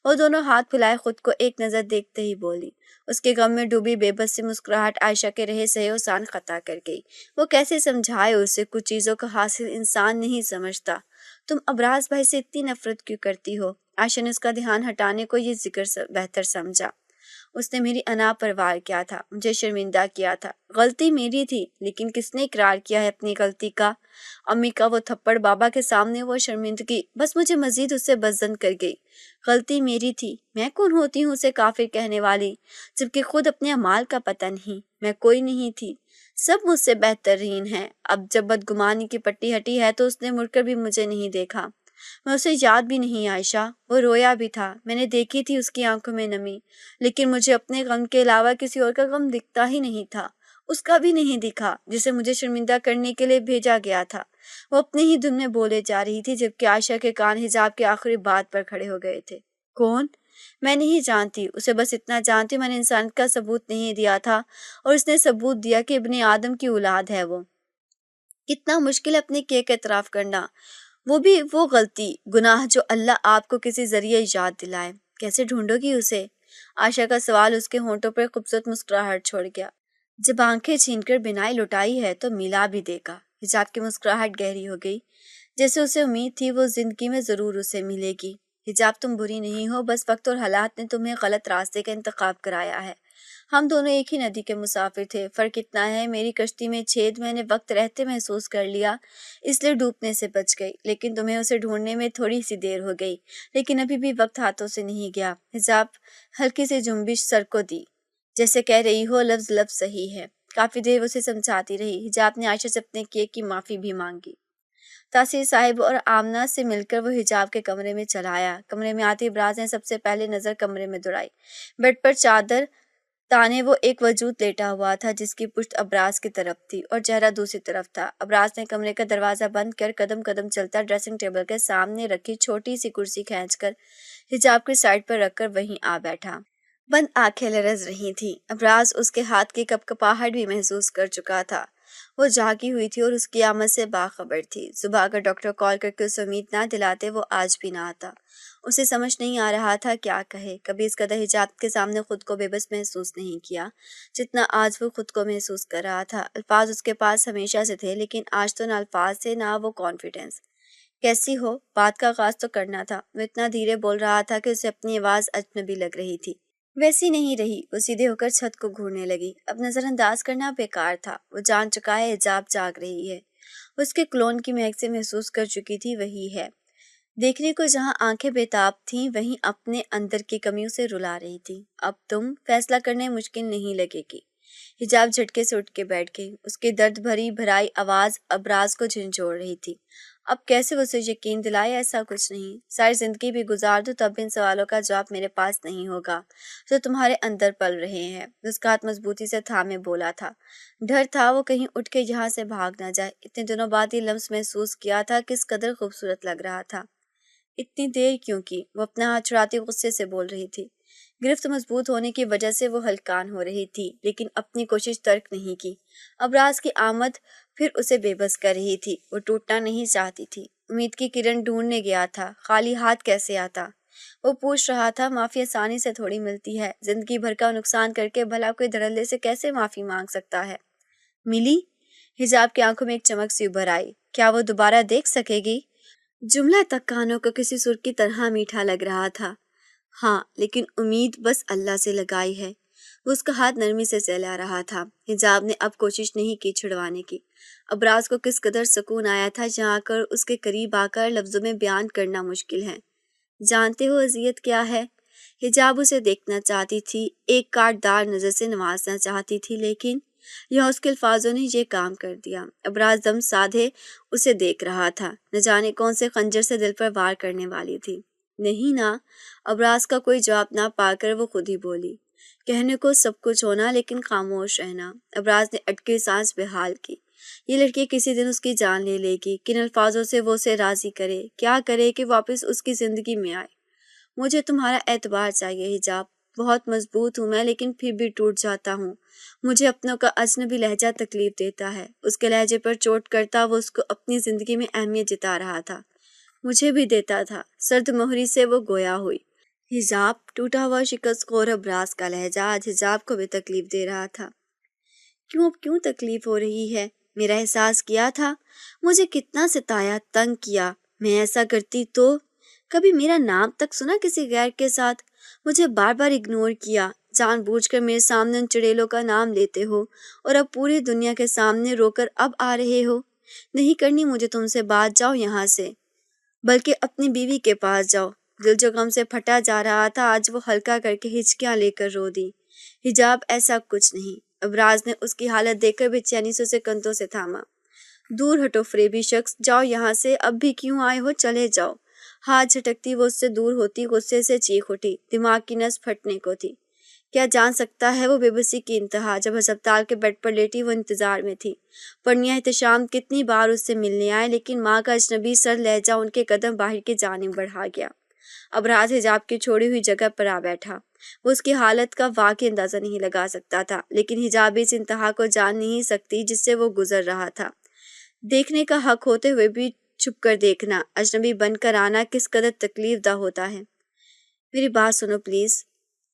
وہ دونوں ہاتھ پھیلائے خود کو ایک نظر دیکھتے ہی بولی۔ اس کے غم میں ڈوبی بے بس سی مسکراہٹ عائشہ کے رہے سہے اوسان خطا کر گئی۔ وہ کیسے سمجھائے اسے، کچھ چیزوں کا حاصل انسان نہیں سمجھتا۔ تم ابراز بھائی سے اتنی نفرت کیوں کرتی ہو؟ عائشہ نے اس کا دھیان ہٹانے کو یہ ذکر بہتر سمجھا۔ اس نے میری انا پر وار کیا تھا، مجھے شرمندہ کیا تھا۔ غلطی میری تھی، لیکن کس نے اقرار کیا ہے اپنی غلطی کا؟ امی کا وہ تھپڑ، بابا کے سامنے وہ شرمندگی، بس مجھے مزید اس سے بدظن کر گئی۔ غلطی میری تھی، میں کون ہوتی ہوں اسے کافر کہنے والی، جبکہ خود اپنے اعمال کا پتہ نہیں۔ میں کوئی نہیں تھی، سب مجھ سے بہترین ہیں۔ اب جب بدگمانی کی پٹی ہٹی ہے تو اس نے مڑ کر بھی مجھے نہیں دیکھا۔ میں اسے یاد بھی نہیں عائشہ، وہ رویا بھی تھا، میں نے دیکھی تھی اس کی آنکھوں میں نمی، لیکن مجھے اپنے غم کے علاوہ کسی اور کا غم دکھتا ہی نہیں تھا، اس کا بھی نہیں دکھا جسے مجھے شرمندہ کرنے کے لیے بھیجا گیا تھا۔ وہ اپنے ہی دھن میں بولے جا رہی تھی جبکہ عائشہ کے کان حجاب کے آخری بات پر کھڑے ہو گئے تھے۔ کون؟ میں نہیں جانتی اسے، بس اتنا جانتی میں نے انسان کا ثبوت نہیں دیا تھا اور اس نے ثبوت دیا کہ ابن آدم کی اولاد ہے وہ۔ کتنا مشکل ہے اپنے کیے کا اعتراف کرنا، وہ بھی وہ غلطی، گناہ جو اللہ آپ کو کسی ذریعے یاد دلائے۔ کیسے ڈھونڈو گی اسے؟ عائشہ کا سوال اس کے ہونٹوں پر خوبصورت مسکراہٹ چھوڑ گیا۔ جب آنکھیں چھین کر بینائی لٹائی ہے تو ملا بھی دے گا۔ حجاب کی مسکراہٹ گہری ہو گئی، جیسے اسے امید تھی وہ زندگی میں ضرور اسے ملے گی۔ حجاب تم بری نہیں ہو، بس وقت اور حالات نے تمہیں غلط راستے کا انتخاب کرایا ہے۔ ہم دونوں ایک ہی ندی کے مسافر تھے، فرق اتنا ہے میری کشتی میں چھید میں نے وقت رہتے محسوس کر لیا، اس لیے ڈوبنے سے بچ گئی، لیکن تمہیں اسے ڈھونڈنے میں تھوڑی سی دیر ہو گئی، لیکن ابھی بھی وقت ہاتھوں سے نہیں گیا۔ حجاب ہلکی سی جنبش سر کو دی، جیسے کہہ رہی ہو لفظ لفظ صحیح ہے۔ کافی دیر اسے سمجھاتی رہی۔ حجاب نے عائشہ سے اپنے کیے کی معافی بھی مانگی۔ تاثیر صاحب اور آمنہ سے مل کر وہ حجاب کے کمرے میں چلا آیا۔ کمرے میں آتے ابراز نے سب سے پہلے نظر کمرے میں دوڑائی۔ بیڈ پر چادر تانے وہ ایک وجود لیٹا ہوا تھا جس کی پشت ابراز کی طرف تھی اور چہرہ دوسری طرف تھا۔ ابراز نے کمرے کا دروازہ بند کر قدم قدم چلتا ڈریسنگ ٹیبل کے سامنے رکھی چھوٹی سی کرسی کھینچ کر حجاب کی سائڈ پر رکھ کر وہیں آ بیٹھا۔ بند آنکھیں لرز رہی تھیں۔ ابراز اس کے ہاتھ کی کپکپاہٹ بھی محسوس کر چکا تھا۔ وہ جاگی ہوئی تھی اور اس کی آمد سے باخبر تھی۔ صبح اگر ڈاکٹر کال کر کے اسے امید نہ دلاتے وہ آج بھی نہ آتا۔ اسے سمجھ نہیں آ رہا تھا کیا کہے۔ کبھی اس قدر حجاب کے سامنے خود کو بے بس محسوس نہیں کیا جتنا آج وہ خود کو محسوس کر رہا تھا۔ الفاظ اس کے پاس ہمیشہ سے تھے لیکن آج تو نہ الفاظ تھے نہ وہ کانفیڈنس۔ کیسی ہو؟ بات کا آغاز تو کرنا تھا۔ وہ اتنا دھیرے بول رہا تھا کہ اسے اپنی آواز اجنبی لگ رہی تھی۔ ویسی نہیں رہی۔ وہ سیدھے ہو کر چھت کو گھورنے لگی۔ اب نظر انداز کرنا بیکار تھا۔ وہ جان چکا ہے حجاب جاگ رہی ہے۔ اس کے کلون کی مہک سے محسوس کر چکی تھی وہی ہے۔ دیکھنے کو جہاں آنکھیں بےتاب تھیں وہیں اپنے اندر کی کمیوں سے رلا رہی تھی۔ اب تم فیصلہ کرنے مشکل نہیں لگے گی۔ حجاب جھٹکے سے اٹھ کے بیٹھ گئی۔ اس کی درد بھری بھرائی آواز ابراز کو جھنجھوڑ رہی تھی۔ اب کیسے وہ اسے یقین دلائے ایسا کچھ نہیں۔ ساری زندگی بھی گزار دو تب بھی ان سوالوں کا جواب میرے پاس نہیں ہوگا جو تمہارے اندر پل رہے ہیں۔ اس کا ہاتھ مضبوطی سے تھامے بولا تھا۔ ڈر تھا وہ کہیں اٹھ کے یہاں سے بھاگ نہ جائے۔ اتنے دنوں بعد یہ لمس محسوس کیا تھا کس قدر خوبصورت لگ رہا تھا۔ اتنی دیر کیوں کی؟ وہ اپنا ہاتھ چھڑاتی غصے سے بول رہی تھی۔ گرفت مضبوط ہونے کی وجہ سے وہ ہلکان ہو رہی تھی لیکن اپنی کوشش ترک نہیں کی۔ ابراز کی آمد پھر اسے بے بس کر رہی تھی۔ وہ ٹوٹنا نہیں چاہتی تھی۔ امید کی کرن ڈھونڈنے گیا تھا۔ خالی ہاتھ کیسے آتا؟ وہ پوچھ رہا تھا۔ معافی آسانی سے تھوڑی ملتی ہے۔ زندگی بھر کا نقصان کر کے بھلا کوئی دھڑلے سے کیسے معافی مانگ سکتا ہے؟ ملی؟ حجاب کی آنکھوں میں ایک چمک سی ابھر آئی۔ کیا وہ دوبارہ دیکھ سکے گی؟ جملہ تک کانوں کو کسی سر کی طرح میٹھا لگ رہا تھا۔ ہاں لیکن امید بس اللہ سے لگائی ہے۔ وہ اس کا ہاتھ نرمی سے سہلا رہا تھا۔ حجاب نے اب کوشش نہیں کی چھڑوانے کی۔ ابراز کو کس قدر سکون آیا تھا جہاں کر اس کے قریب آ کر لفظوں میں بیان کرنا مشکل ہے۔ جانتے ہو اذیت کیا ہے؟ حجاب اسے دیکھنا چاہتی تھی، ایک کاٹ دار نظر سے نوازنا چاہتی تھی لیکن یہاں اس کے الفاظوں نے یہ کام کر دیا۔ ابراز دم سادھے اسے دیکھ رہا تھا۔ نہ جانے کون سے خنجر سے دل پر وار کرنے والی تھی۔ نہیں نا۔ ابراز کا کوئی جواب نہ پا کر وہ خود ہی بولی۔ کہنے کو سب کچھ ہونا لیکن خاموش رہنا۔ ابراز نے اٹکی سانس بحال کی۔ یہ لڑکی کسی دن اس کی جان لے لے گی۔ کن الفاظوں سے وہ اسے راضی کرے، کیا کرے کہ واپس اس کی زندگی میں آئے۔ مجھے تمہارا اعتبار چاہیے حجاب۔ بہت مضبوط ہوں میں لیکن پھر بھی ٹوٹ جاتا ہوں۔ مجھے اپنوں کا اجنبی لہجہ تکلیف دیتا ہے۔ اس کے لہجے پر چوٹ کرتا وہ اس کو اپنی زندگی میں اہمیت جتا رہا تھا۔ مجھے بھی دیتا تھا۔ سرد مہری سے وہ گویا ہوئی۔ حجاب؟ ٹوٹا ہوا شکست خور ابراز کا لہجہ آج حجاب کو بھی تکلیف دے رہا تھا۔ کیوں تکلیف ہو رہی ہے؟ میرا احساس کیا تھا؟ مجھے کتنا ستایا، تنگ کیا۔ میں ایسا کرتی تو کبھی میرا نام تک سنا کسی غیر کے ساتھ؟ مجھے بار بار اگنور کیا۔ جان بوجھ کر میرے سامنے ان چڑیلوں کا نام لیتے ہو اور اب پوری دنیا کے سامنے رو کر اب آ رہے ہو۔ نہیں کرنی مجھے تم سے بات، جاؤ یہاں سے، بلکہ اپنی بیوی کے پاس جاؤ۔ دل جو غم سے پھٹا جا رہا تھا آج وہ ہلکا کر کے ہچکیاں لے کر رو دی۔ حجاب ایسا کچھ نہیں۔ ابراز نے اس کی حالت دیکھ کر بے چینی سے اسے کندھوں سے تھاما۔ دور ہٹو فریبی شخص، جاؤ یہاں سے، اب بھی کیوں آئے ہو، چلے جاؤ۔ ہاتھ جھٹکتی وہ اس سے دور ہوتی غصے سے چیخ اٹھی۔ دماغ کی نس پھٹنے کو تھی۔ کیا جان سکتا ہے وہ بے بسی کی انتہا؟ جب ہسپتال کے بیڈ پر لیٹی وہ انتظار میں تھی۔ پرنیا احتشام کتنی بار اس سے ملنے آئے لیکن ماں کا اجنبی سرد لہجہ ان کے قدم باہر کی جانب بڑھا گیا۔ ابراز حجاب کی چھوڑی ہوئی جگہ پر آ بیٹھا۔ وہ اس کی حالت کا واقعی اندازہ نہیں لگا سکتا تھا لیکن حجاب اس انتہا کو جان نہیں سکتی جس سے وہ گزر رہا تھا۔ دیکھنے کا حق ہوتے ہوئے بھی چھپ کر دیکھنا، اجنبی بن کر آنا کس قدر تکلیف دہ ہوتا ہے۔ میری بات سنو پلیز۔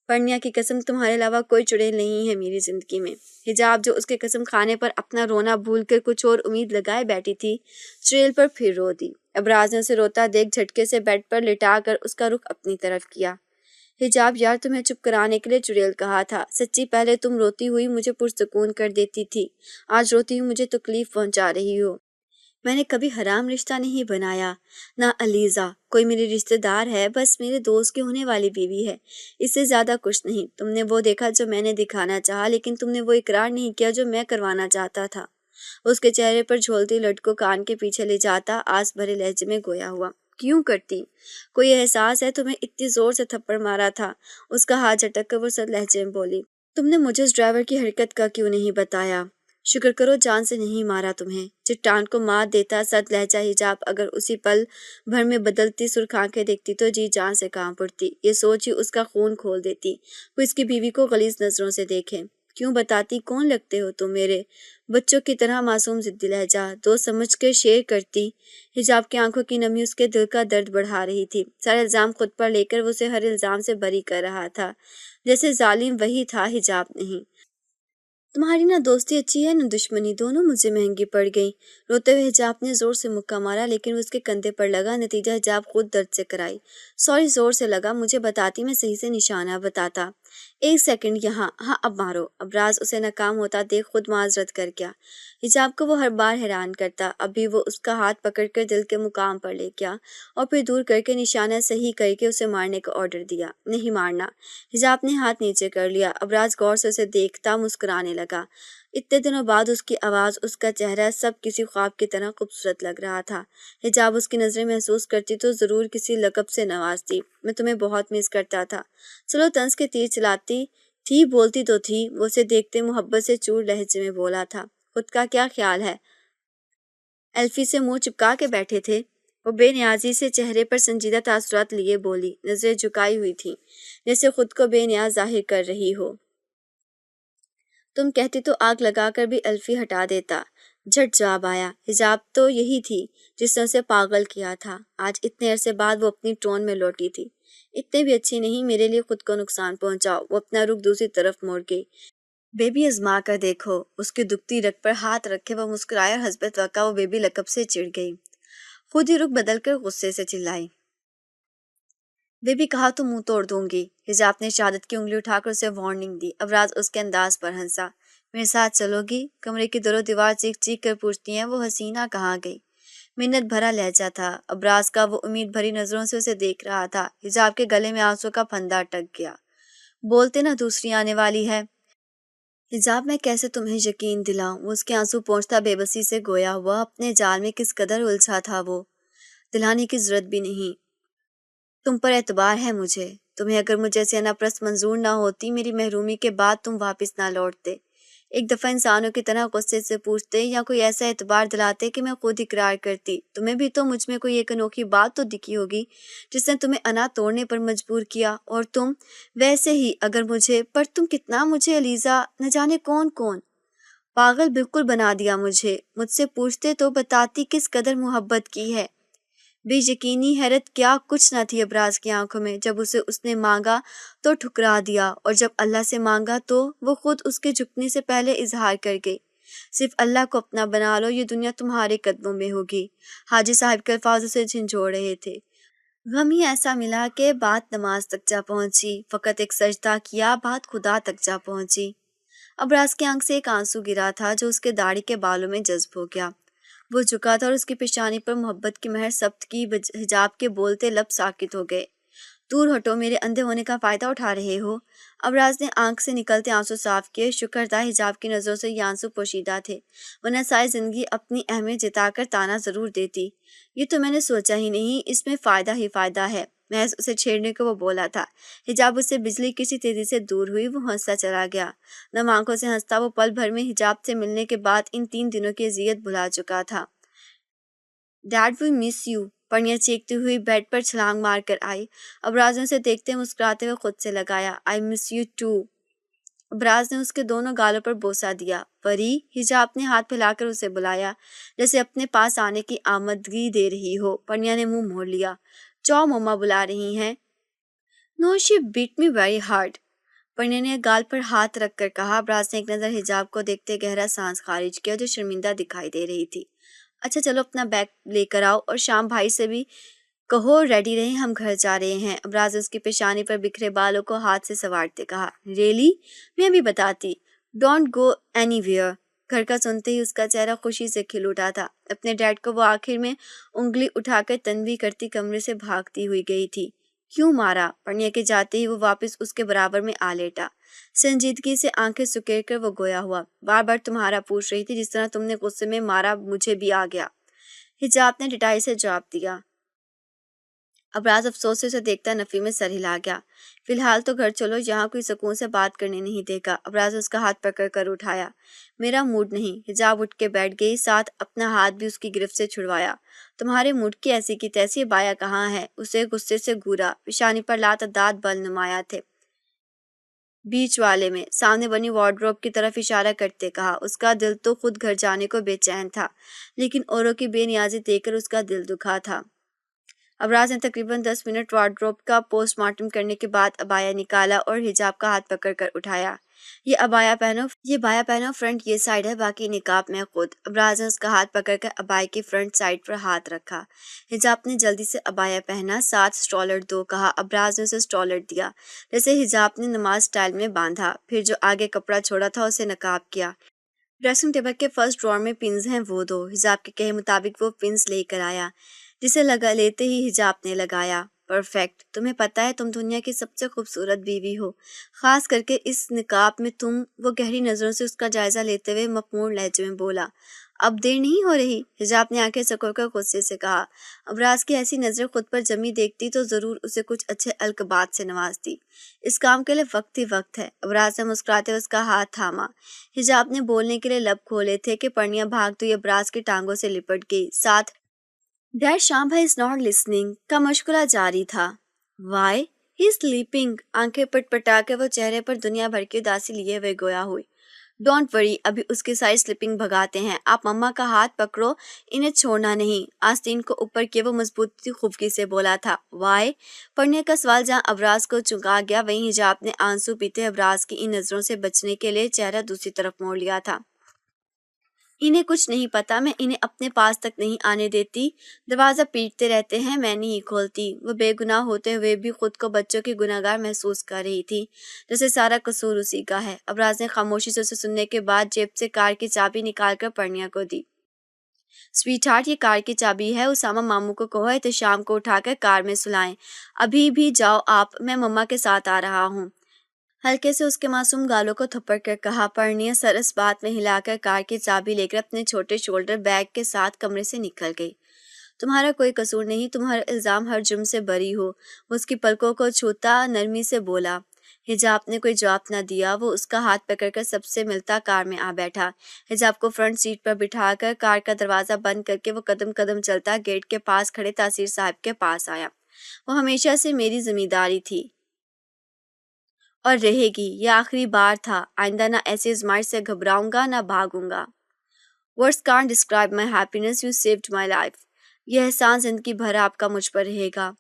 پرنیا کی قسم تمہارے علاوہ کوئی چڑیل نہیں ہے میری زندگی میں۔ حجاب جو اس کے قسم کھانے پر اپنا رونا بھول کر کچھ اور امید لگائے بیٹھی تھی، چڑیل پر پھر رو دی۔ ابراز نے اسے روتا دیکھ جھٹکے سے بیڈ پر لٹا کر اس کا رخ اپنی طرف کیا۔ حجاب یار تمہیں چپ کرانے کے لیے چڑیل کہا تھا۔ سچی پہلے تم روتی ہوئی مجھے پرسکون کر دیتی تھی، آج روتی ہوئی مجھے تکلیف پہنچا رہی ہو۔ میں نے کبھی حرام رشتہ نہیں بنایا، نہ علیزہ کوئی میری رشتہ دار ہے، بس میرے دوست کی ہونے والی بیوی ہے، اس سے زیادہ کچھ نہیں۔ تم نے وہ دیکھا جو میں نے دکھانا چاہا لیکن تم نے وہ اقرار نہیں کیا جو میں کروانا چاہتا تھا۔ اس کے چہرے پر جھولتی لٹ کو کان کے پیچھے لے جاتا آس بھرے لہجے میں گویا ہوا۔ کیوں کرتی؟ کوئی احساس ہے تمہیں اتنی زور سے تھپڑ مارا تھا؟ اس کا ہاتھ جھٹک کر وہ سرد لہجے میں بولی۔ تم نے مجھے اس ڈرائیور کی حرکت کا کیوں نہیں بتایا؟ شکر کرو جان سے نہیں مارا تمہیں۔ چٹان کو مات دیتا سرد لہجہ حجاب اگر اسی پل بھر میں بدلتی سرخ آنکھیں دیکھتی تو جی جان سے کانپ اٹھتی۔ یہ سوچ ہی اس کا خون کھول دیتی وہ اس کی بیوی کو غلیظ نظروں سے دیکھے۔ کیوں بتاتی؟ کون لگتے ہو تم میرے؟ بچوں کی طرح معصوم ضدی لہجہ دوست سمجھ کے شیئر کرتی۔ حجاب کی آنکھوں کی نمی اس کے دل کا درد بڑھا رہی تھی۔ سارا الزام خود پر لے کر وہ اسے ہر الزام سے بری کر رہا تھا، جیسے ظالم وہی تھا حجاب نہیں۔ تمہاری نہ دوستی اچھی ہے نہ دشمنی، دونوں مجھے مہنگی پڑ گئی۔ روتے ہوئے حجاب نے زور سے مکہ مارا لیکن وہ اس کے کندھے پر لگا۔ نتیجہ حجاب خود درد سے کرائی۔ سوری، زور سے لگا، مجھے بتاتی میں صحیح سے نشانہ بتاتا۔ ایک سیکنڈ یہاں، ہاں اب مارو۔ ابراز اسے ناکام ہوتا دیکھ خود معذرت کر گیا۔ حجاب کو وہ ہر بار حیران کرتا، اب بھی وہ اس کا ہاتھ پکڑ کر دل کے مقام پر لے گیا اور پھر دور کر کے نشانہ صحیح کر کے اسے مارنے کا آرڈر دیا۔ نہیں مارنا۔ حجاب نے ہاتھ نیچے کر لیا۔ ابراز غور سے اسے دیکھتا مسکرانے لگا۔ اتنے دنوں بعد اس کی آواز، اس کا چہرہ، سب کسی خواب کی طرح خوبصورت لگ رہا تھا۔ حجاب اس کی نظریں محسوس کرتی تو ضرور کسی لقب سے نوازتی۔ میں تمہیں بہت مس کرتا تھا۔ چلو طنز کے تیر چلاتی تھی، بولتی تو تھی۔ وہ اسے دیکھتے محبت سے چور لہجے میں بولا تھا۔ خود کا کیا خیال ہے؟ ایلفی سے منہ چپکا کے بیٹھے تھے۔ وہ بے نیازی سے چہرے پر سنجیدہ تاثرات لیے بولی، نظریں جھکائی ہوئی تھیں جیسے خود کو بے نیاز ظاہر کر رہی ہو۔ تم کہتی تو آگ لگا کر بھی ایلفی ہٹا دیتا۔ جھٹ جواب آیا۔ حجاب تو یہی تھی جس نے اسے پاگل کیا تھا۔ آج اتنے عرصے بعد وہ اپنی ٹون میں لوٹی تھی۔ اتنے بھی اچھی نہیں میرے لیے خود کو نقصان پہنچاؤ۔ وہ اپنا رخ دوسری طرف موڑ گئی۔ بیبی آزما کر دیکھو۔ اس کی دکھتی رگ پر ہاتھ رکھے وہ مسکرائے اور حسب توقع وہ بیبی لقب سے چڑ گئی۔ خود ہی رخ بدل کر غصے سے چلائی، بیبی کہا تو منہ توڑ دوں گی۔ حجاب نے شہادت کی انگلی اٹھا کر اسے وارننگ دی۔ ابراز اس کے انداز پر ہنسا۔ میرے ساتھ چلو گی؟ کمرے کی در و دیوار چیخ چیخ کر پوچھتی ہیں وہ حسینہ کہاں گئی؟ منت بھرا لہجہ تھا ابراز کا، وہ امید بھری نظروں سے اسے دیکھ رہا تھا۔ حجاب کے گلے میں آنسو کا پھندا اٹک گیا۔ بولتے نہ دوسری آنے والی ہے۔ حجاب میں کیسے تمہیں یقین دلاؤں؟ وہ اس کے آنسو پہنچتا بے بسی سے گویا ہوا اپنے جال میں کس قدر الجھا تھا وہ۔ دلانے کی ضرورت بھی نہیں، تم پر اعتبار ہے مجھے۔ تمہیں اگر مجھے سے نفرت منظور نہ ہوتی، میری محرومی کے بعد تم واپس نہ لوٹتے، ایک دفعہ انسانوں کی طرح غصے سے پوچھتے یا کوئی ایسا اعتبار دلاتے کہ میں خود اقرار کرتی۔ تمہیں بھی تو مجھ میں کوئی ایک انوکھی بات تو دکھی ہوگی جس نے تمہیں انا توڑنے پر مجبور کیا، اور تم ویسے ہی اگر مجھے، پر تم کتنا مجھے علیزہ، نہ جانے کون کون پاگل بالکل بنا دیا مجھے۔ مجھ سے پوچھتے تو بتاتی کس قدر محبت کی ہے۔ بے یقینی حیرت کیا کچھ نہ تھی ابراز کی آنکھوں میں۔ جب اسے اس نے مانگا تو ٹھکرا دیا، اور جب اللہ سے مانگا تو وہ خود اس کے جھکنے سے پہلے اظہار کر گئی، صرف اللہ کو اپنا بنا لو، یہ دنیا تمہارے قدموں میں ہوگی۔ حاجی صاحب کے الفاظ اسے جھنجھوڑ رہے تھے۔ غم ہی ایسا ملا کہ بات نماز تک جا پہنچی، فقط ایک سجدہ کیا، بات خدا تک جا پہنچی۔ ابراز کی آنکھ سے ایک آنسو گرا تھا جو اس کے داڑھی کے بالوں میں جذب ہو گیا۔ وہ جھکا تھا اور اس کی پیشانی پر محبت کی مہر ثبت کی۔ حجاب کے بولتے لب ساکت ہو گئے۔ دور ہٹو، میرے اندھے ہونے کا فائدہ اٹھا رہے ہو؟ ابراز نے آنکھ سے نکلتے آنسو صاف کیے۔ شکر تھا حجاب کی نظروں سے یہ آنسو پوشیدہ تھے، ورنہ ساری زندگی اپنی اہمیت جتا کر تانا ضرور دیتی۔ یہ تو میں نے سوچا ہی نہیں، اس میں فائدہ ہی فائدہ ہے، محض اسے چھیڑنے کو وہ بولا تھا۔ حجاب اس سے بجلی کسی تیزی سے دور ہوئی، وہ ہنستا چلا گیا۔ نم آنکھوں سے ہنستا وہ پل بھر میں حجاب سے ملنے کے بعد ان 3 دنوں کی اذیت بھلا چکا تھا۔ Dad we miss you, Parniya چیختی ہوئی بیڈ پر چھلانگ مار کر آئی۔ ابراز نے اسے دیکھتے مسکراتے ہوئے خود سے لگایا، آئی مس یو ٹو۔ ابراز نے اس کے دونوں گالوں پر بوسہ دیا۔ پری، حجاب نے ہاتھ پھیلا کر اسے بلایا جیسے اپنے پاس آنے کی آمدگی دے رہی ہو۔ پرنیا نے منہ موڑ لیا۔ چاؤ، مما بلا رہی ہیں۔ No, she beat me very hard, Parniya نے گال پر ہاتھ رکھ کر کہا۔ ابراز نے ایک نظر حجاب کو دیکھتے گہرا سانس خارج کیا جو شرمندہ دکھائی دے رہی تھی۔ اچھا چلو اپنا بیگ لے کر آؤ، اور شام بھائی سے بھی کہو ریڈی رہیں، ہم گھر جا رہے ہیں۔ ابراز اس کی پیشانی پر بکھرے بالوں کو ہاتھ سے سوارتے کہا، ریلی؟ میں بھی بتاتی، ڈونٹ گو اینی ویئر۔ گھر کا سنتے ہی اس کا چہرہ خوشی سے کھل اٹھا تھا۔ اپنے ڈیڈ کو وہ آخر میں انگلی اٹھا کر تنبیہ کرتی کمرے سے بھاگتی ہوئی گئی تھی۔ کیوں مارا؟ پرنیا کے جاتے ہی وہ واپس اس کے برابر میں آ لیٹا۔ سنجیدگی سے آنکھیں سکیڑ کر وہ گویا ہوا. بار بار تمہارا پوچھ رہی تھی، جس طرح تم نے غصے میں مارا مجھے بھی آ گیا. حجاب نے ڈٹائی سے جواب دیا. ابراز افسوس سے اسے دیکھتا نفی میں سر ہلا گیا. فی الحال تو گھر چلو، یہاں کوئی سکون سے بات کرنے نہیں دے گا. ابراز نے اس کا ہاتھ پکڑ کر اٹھایا. میرا موڈ نہیں. حجاب اٹھ کے بیٹھ گئی، ساتھ اپنا ہاتھ بھی اس کی گرفت سے چھڑوایا. تمہارے موڈ کی ایسی کی تیسی بایا کہاں ہے؟ اسے غصے سے گھورا. پیشانی پر لاتعداد بل نمایاں تھے. بیچ والے میں سامنے بنی وارڈروب کی طرف اشارہ کرتے کہا. اس کا دل تو خود گھر جانے کو بے چین تھا، لیکن اوروں کی بے نیازی دیکھ کر اس کا دل دکھا تھا. ابراز نے تقریباً 10 منٹ وارڈروب کا پوسٹ مارٹم کرنے کے بعد ابایا نکالا اور حجاب کا ہاتھ پکڑ کر اٹھایا. یہ ابایا پہنو، یہ بایا پہنو، فرنٹ یہ سائڈ ہے، باقی نقاب میں خود. ابراز نے اس کا ہاتھ پکڑ کر ابایا کی فرنٹ سائڈ پر ہاتھ رکھا. حجاب نے جلدی سے ابایا پہنا. ساتھ سٹالر دو کہا. ابراز نے اسے سٹالر دیا، جیسے حجاب نے نماز سٹائل میں باندھا. پھر جو آگے کپڑا چھوڑا تھا اسے نقاب کیا. ڈریسنگ ٹیبل کے فرسٹ ڈرار میں پنز ہیں وہ دو. حجاب کے کہے مطابق وہ پنز لے کر آیا، جسے لگا لیتے ہی حجاب نے لگایا. پرفیکٹ. تمہیں پتہ ہے تم دنیا کی سب سے خوبصورت بیوی ہو، خاص کر کے اس نقاب میں تم. وہ گہری نظروں سے اس کا جائزہ لیتے ہوئے مخمور لہجے میں بولا. اب دیر نہیں ہو رہی؟ حجاب نے آنکھیں سکوڑ کر غصے سے کہا. ابراز کی ایسی نظریں خود پر جمی دیکھتی تو ضرور اسے کچھ اچھے القابات سے نوازتی. اس کام کے لیے وقت ہی وقت ہے. ابراز نے مسکراتے ہوئے اس کا ہاتھ تھاما. حجاب نے بولنے کے لیے لب کھولے تھے کہ پرنیا بھاگتی ہوئی ابراز کی ٹانگوں سے لپٹ گئی. ساتھ ڈیڈ شام بھائی از ناٹ لسننگ کا مشغلہ جاری تھا. Why he is sleeping. آنکھیں پٹ پٹا کے وہ چہرے پر دنیا بھر کی اداسی لیے ہوئے گویا ہوئی. ڈونٹ وری، ابھی اس کی ساری سلیپنگ بھگاتے ہیں. آپ مما کا ہاتھ پکڑو، انہیں چھوڑنا نہیں. آستین کو اوپر کیے وہ مضبوطی خفگی سے بولا تھا. وائی؟ پڑھنے کا سوال جہاں ابراز کو چونکا گیا، وہیں حجاب نے آنسو پیتے ابراز کی ان نظروں سے بچنے کے لیے چہرہ دوسری طرف موڑ لیا تھا. انہیں کچھ نہیں پتا، میں انہیں اپنے پاس تک نہیں آنے دیتی. دروازہ پیٹتے رہتے ہیں، میں نہیں کھولتی. وہ بے گناہ ہوتے ہوئے بھی خود کو بچوں کی گناہگار محسوس کر رہی تھی، جیسے سارا قصور اسی کا ہے. ابراز نے خاموشی سے اسے سننے کے بعد جیب سے کار کی چابی نکال کر پرنیا کو دی. سویٹ ہارٹ، یہ کار کی چابی ہے. اسامہ ماموں کو کہو احتشام کو اٹھا کر کار میں سلائیں. ابھی بھی جاؤ آپ، میں مما کے ساتھ آ رہا ہوں. ہلکے سے اس کے معصوم گالوں کو تھپڑ کر کہا. پرنیا سر اس بات میں ہلا کر کار کی چابی لے کر اپنے چھوٹے شولڈر بیگ کے ساتھ کمرے سے نکل گئی. تمہارا کوئی قصور نہیں، تم ہر الزام ہر جرم سے بری ہو. وہ اس کی پلکوں کو چھوتا نرمی سے بولا. حجاب نے کوئی جواب نہ دیا. وہ اس کا ہاتھ پکڑ کر سب سے ملتا کار میں آ بیٹھا. حجاب کو فرنٹ سیٹ پر بٹھا کر کار کا دروازہ بند کر کے وہ قدم قدم چلتا گیٹ کے پاس کھڑے تاثیر صاحب کے پاس آیا. وہ ہمیشہ سے میری ذمہ داری تھی اور رہے گی. یہ آخری بار تھا. آئندہ نہ ایسے ازمائش سے گھبراؤں گا، نہ بھاگوں گا. Words can't describe my happiness. You saved my life. یہ احسان زندگی بھر آپ کا مجھ پر رہے گا.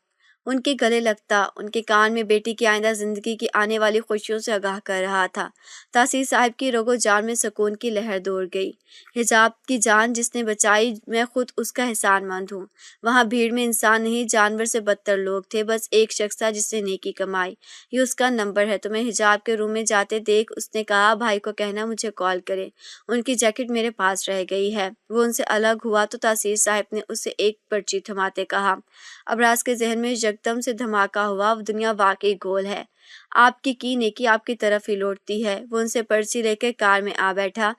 ان کے گلے لگتا، ان کے کان میں بیٹی کی آئندہ زندگی کی آنے والی خوشیوں سے آگاہ کر رہا تھا. تاثیر صاحب کی رگ و جان میں سکون کی لہر دوڑ گئی. حجاب کی جان جس نے بچائی، میں خود اس کا احسان مند ہوں. وہاں بھیڑ میں انسان نہیں، جانور سے بدتر لوگ تھے. بس ایک شخص تھا جس نے نیکی کمائی. یہ اس کا نمبر ہے. تمہیں حجاب کے روم میں جاتے دیکھ اس نے کہا بھائی کو کہنا مجھے کال کرے. ان کی جیکٹ میرے پاس رہ گئی ہے. وہ ان سے الگ ہوا تو تاثیر صاحب نے اسے ایک پرچی تھماتے کہا. ابراز کے ذہن میں یکدم سے دھماکہ ہوا. وہ دنیا واقعی گول ہے. آپ کی نیکی آپ کی طرف ہی لوٹتی ہے. وہ ان سے پرچی لے کر کار میں آ بیٹھا.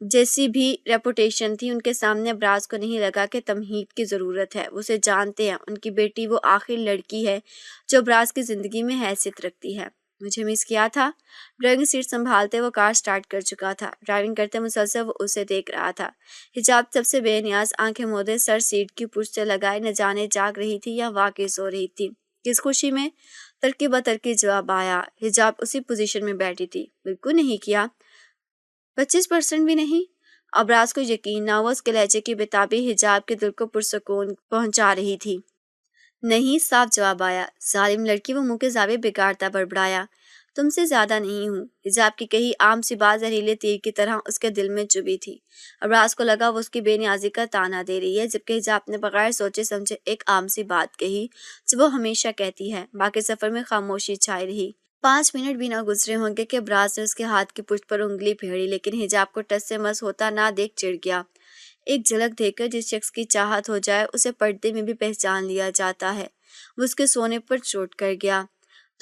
جیسی بھی ریپوٹیشن تھی ان کے سامنے، ابراز کو نہیں لگا کہ تمہید کی ضرورت ہے. وہ اسے جانتے ہیں. ان کی بیٹی وہ آخری لڑکی ہے جو ابراز کی زندگی میں حیثیت رکھتی ہے. مجھے مس کیا تھا؟ ڈرائیونگ سیٹ سنبھالتے وہ کار سٹارٹ کر چکا تھا. ڈرائیونگ کرتے مسلسل وہ اسے دیکھ رہا تھا. حجاب سب سے بے نیاز آنکھیں مودے سر سیٹ کی پشت سے لگائے نہ جانے جاگ رہی تھی یا واقعی سو رہی تھی. کس خوشی میں؟ ترقی بترقی جواب آیا. حجاب اسی پوزیشن میں بیٹھی تھی. بالکل نہیں کیا. 25% بھی نہیں. ابراز کو یقین نہ ہوا. اس کے لہجے کی بےتابی حجاب کے دل کو پرسکون پہنچا رہی تھی. نہیں، صاف جواب آیا. ظالم لڑکی، وہ منہ کے زاویے بگاڑتا بڑبڑایا. تم سے زیادہ نہیں ہوں. حجاب کی کہی عام سی بات زہریلے تیر کی طرح اس کے دل میں چبھی تھی. ابراز کو لگا وہ اس کی بے نیازی کا تانا دے رہی ہے، جبکہ حجاب نے بغیر سوچے سمجھے ایک عام سی بات کہی جو وہ ہمیشہ کہتی ہے. باقی سفر میں خاموشی چھائی رہی. 5 منٹ بھی نہ گزرے ہوں گے کہ ابراز نے اس کے ہاتھ کی پشت پر انگلی پھیری، لیکن حجاب کو ٹس سے مس ہوتا نہ دیکھ چڑ گیا. ایک جھلک دیکھ کر جس شخص کی چاہت ہو جائے اسے پردے میں بھی پہچان لیا جاتا ہے. وہ اس کے سونے پر چوٹ کر گیا.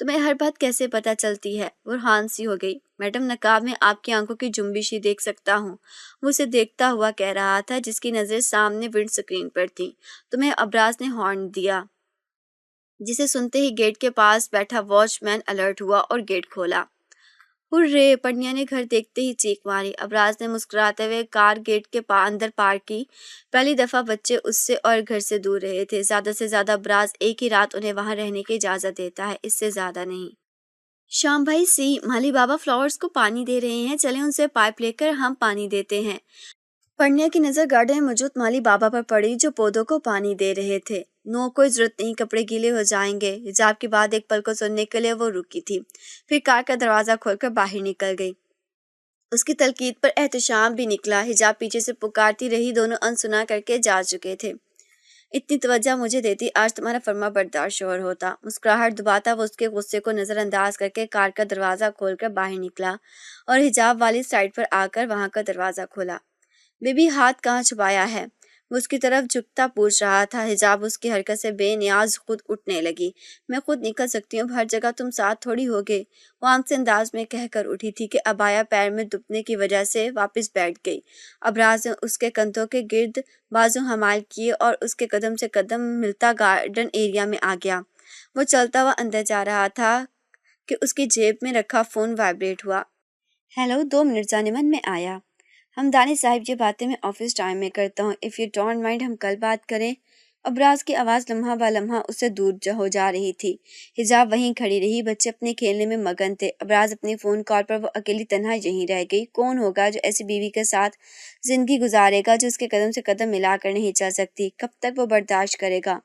تمہیں ہر بات کیسے پتہ چلتی ہے؟ برہان سی ہو گئی۔ میڈم، نقاب میں آپ کی آنکھوں کی جنبش ہی دیکھ سکتا ہوں۔ وہ اسے دیکھتا ہوا کہہ رہا تھا جس کی نظر سامنے ونڈ سکرین پر تھی۔ تمہیں ابراز نے ہارن دیا، جسے سنتے ہی گیٹ کے پاس بیٹھا واچ مین الرٹ ہوا اور گیٹ کھولا۔ ہرے! پرنیا نے گھر دیکھتے ہی چیخ ماری۔ ابراز نے مسکراتے ہوئے کار گیٹ کے اندر پارک کی۔ پہلی دفعہ بچے اس سے اور گھر سے دور رہے تھے۔ زیادہ سے زیادہ ابراز ایک ہی رات انہیں وہاں رہنے کی اجازت دیتا ہے، اس سے زیادہ نہیں۔ شام بھائی سی، مالی بابا فلاورز کو پانی دے رہے ہیں، چلیں ان سے پائپ لے کر ہم پانی دیتے ہیں۔ پرنیا کی نظر گارڈن میں موجود مالی بابا پر پڑی جو پودوں کو پانی دے رہے تھے۔ نو، کوئی ضرورت نہیں، کپڑے گیلے ہو جائیں گے۔ حجاب کی بات ایک پل کو سننے کے لیے وہ رکی تھی، پھر کار کا دروازہ کھول کر باہر نکل گئی۔ اس کی تلقین پر احتشام بھی نکلا۔ حجاب پیچھے سے پکارتی رہی، دونوں انسنا کر کے جا چکے تھے۔ اتنی توجہ مجھے دیتی، آج تمہارا فرما بردار شوہر ہوتا۔ مسکراہٹ دباتا وہ اس کے غصے کو نظر انداز کر کے کار کا دروازہ کھول کر باہر نکلا اور حجاب والی سائڈ پر آ کر وہاں کا دروازہ کھولا۔ بیبی، ہاتھ کہاں چھپایا ہے؟ وہ اس کی طرف جھکتا پوچھ رہا تھا۔ حجاب اس کی حرکت سے بے نیاز خود اٹھنے لگی۔ میں خود نکل سکتی ہوں، ہر جگہ تم ساتھ تھوڑی ہوگے، وہ عام سے انداز میں کہہ کر اٹھی تھی کہ عبایا پیر میں دبنے کی وجہ سے واپس بیٹھ گئی۔ ابراز نے اس کے کندھوں کے گرد بازو حمال کیے اور اس کے قدم سے قدم ملتا گارڈن ایریا میں آ گیا۔ وہ چلتا ہوا اندر جا رہا تھا کہ اس کی جیب میں رکھا فون وائبریٹ ہوا۔ ہیلو، 2 منٹ جانمن میں آیا۔ ہمدانی صاحب، یہ باتیں میں آفس ٹائم میں کرتا ہوں، اف یو ڈونٹ مائنڈ ہم کل بات کریں۔ ابراز کی آواز لمحہ بہ لمحہ اس سے دور ہو جا رہی تھی۔ حجاب وہیں کھڑی رہی، بچے اپنے کھیلنے میں مگن تھے۔ ابراز اپنی فون کال پر، وہ اکیلی تنہا یہیں رہ گئی۔ کون ہوگا جو ایسی بیوی کے ساتھ زندگی گزارے گا جو اس کے قدم سے قدم ملا کر نہیں چل سکتی؟ کب تک وہ برداشت کرے گا؟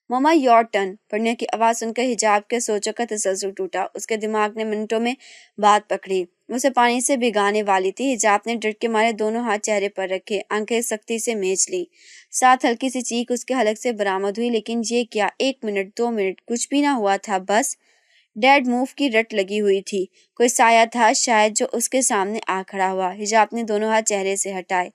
ماما، یور ٹرن۔ پرنیا کی آواز سن کر حجاب کے سوچوں کا تسلسل ٹوٹا۔ اس کے دماغ نے منٹوں میں بات پکڑی، وہ اسے پانی سے بھگانے والی تھی۔ حجاب نے ڈر کے مارے دونوں ہاتھ چہرے پر رکھے، آنکھیں سختی سے میچ لی، ساتھ ہلکی سی چیخ اس کے حلق سے برآمد ہوئی۔ لیکن یہ کیا؟ 1 منٹ، 2 منٹ، کچھ بھی نہ ہوا تھا، بس ڈیڈ موو کی رٹ لگی ہوئی تھی۔ کوئی سایہ تھا شاید جو اس کے سامنے آ کھڑا ہوا۔ حجاب نے دونوں ہاتھ چہرے سے ہٹائے۔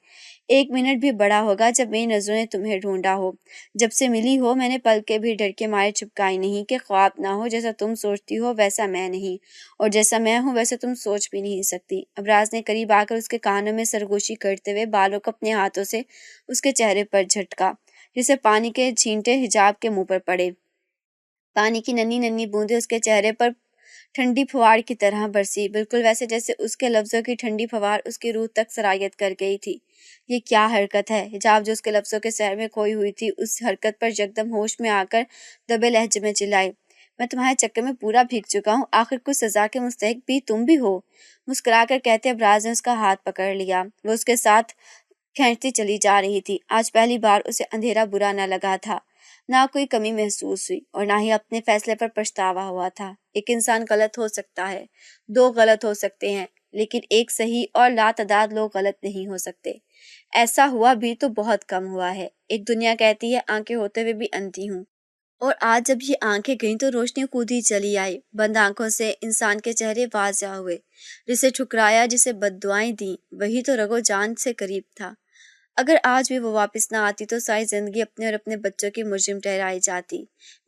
1 منٹ بھی بڑا ہوگا جب میری نظروں نے تمہیں ڈھونڈا ہو، جب سے ملی ہو۔ میں نے پلکیں بھی ڈر کے مارے چپکائی نہیں کہ خواب نہ ہو، جیسا تم سوچتی ہو ویسا میں نہیں، اور جیسا میں ہوں ویسا تم سوچ بھی نہیں سکتی۔ ابراز نے قریب آ کر اس کے کانوں میں سرگوشی کرتے ہوئے بالوں کو اپنے ہاتھوں سے اس کے چہرے پر جھٹکا، جسے پانی کے چھینٹے حجاب کے منہ پر پڑے۔ پانی کی ننھی ننھی بوندیں اس کے چہرے پر ٹھنڈی پھوار کی طرح برسی، بالکل ویسے جیسے اس کے لفظوں کی ٹھنڈی پھوار اس کی روح تک سرایت کر گئی تھی۔ یہ کیا حرکت ہے؟ حجاب جو اس کے لفظوں کے سحر میں کھوئی ہوئی تھی، اس حرکت پر یکدم ہوش میں آ کر دبے لہجے میں چلائی، میں تمہارے چکر میں پورا بھیگ چکا ہوں، آخر کچھ سزا کے مستحق بھی تم بھی ہو۔ مسکرا کر کہتے ابراز نے اس کا ہاتھ پکڑ لیا۔ وہ اس کے ساتھ کھینچتی چلی جا رہی تھی۔ آج پہلی بار اسے اندھیرا برا نہ لگا تھا، نہ کوئی کمی محسوس ہوئی، اور نہ ہی اپنے فیصلے پر پچھتاوا ہوا تھا۔ ایک انسان غلط ہو سکتا ہے، 2 غلط ہو سکتے ہیں، لیکن ایک صحیح اور لاتعداد لوگ غلط نہیں ہو سکتے۔ ایسا ہوا بھی تو بہت کم ہوا ہے۔ ایک دنیا کہتی ہے آنکھیں ہوتے ہوئے بھی اندھی ہوں، اور آج جب یہ آنکھیں گئیں تو روشنی خود ہی چلی آئی۔ بند آنکھوں سے انسان کے چہرے واضح ہوئے، جسے ٹھکرایا، جسے بد دعائیں دیں، وہی تو رگو جان سے قریب تھا۔ اگر آج بھی وہ واپس نہ آتی تو ساری زندگی اپنے اور اپنے بچوں کی مجرم ٹھہرائی جاتی۔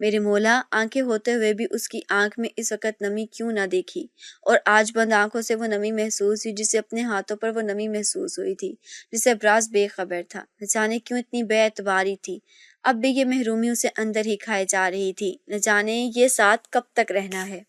میرے مولا، آنکھیں ہوتے ہوئے بھی اس کی آنکھ میں اس وقت نمی کیوں نہ دیکھی؟ اور آج بند آنکھوں سے وہ نمی محسوس ہوئی جسے اپنے ہاتھوں پر وہ نمی محسوس ہوئی تھی، جسے ابراز بے خبر تھا۔ نہ جانے کیوں اتنی بے اعتباری تھی، اب بھی یہ محرومی اسے اندر ہی کھائے جا رہی تھی۔ نہ جانے یہ ساتھ کب تک رہنا ہے۔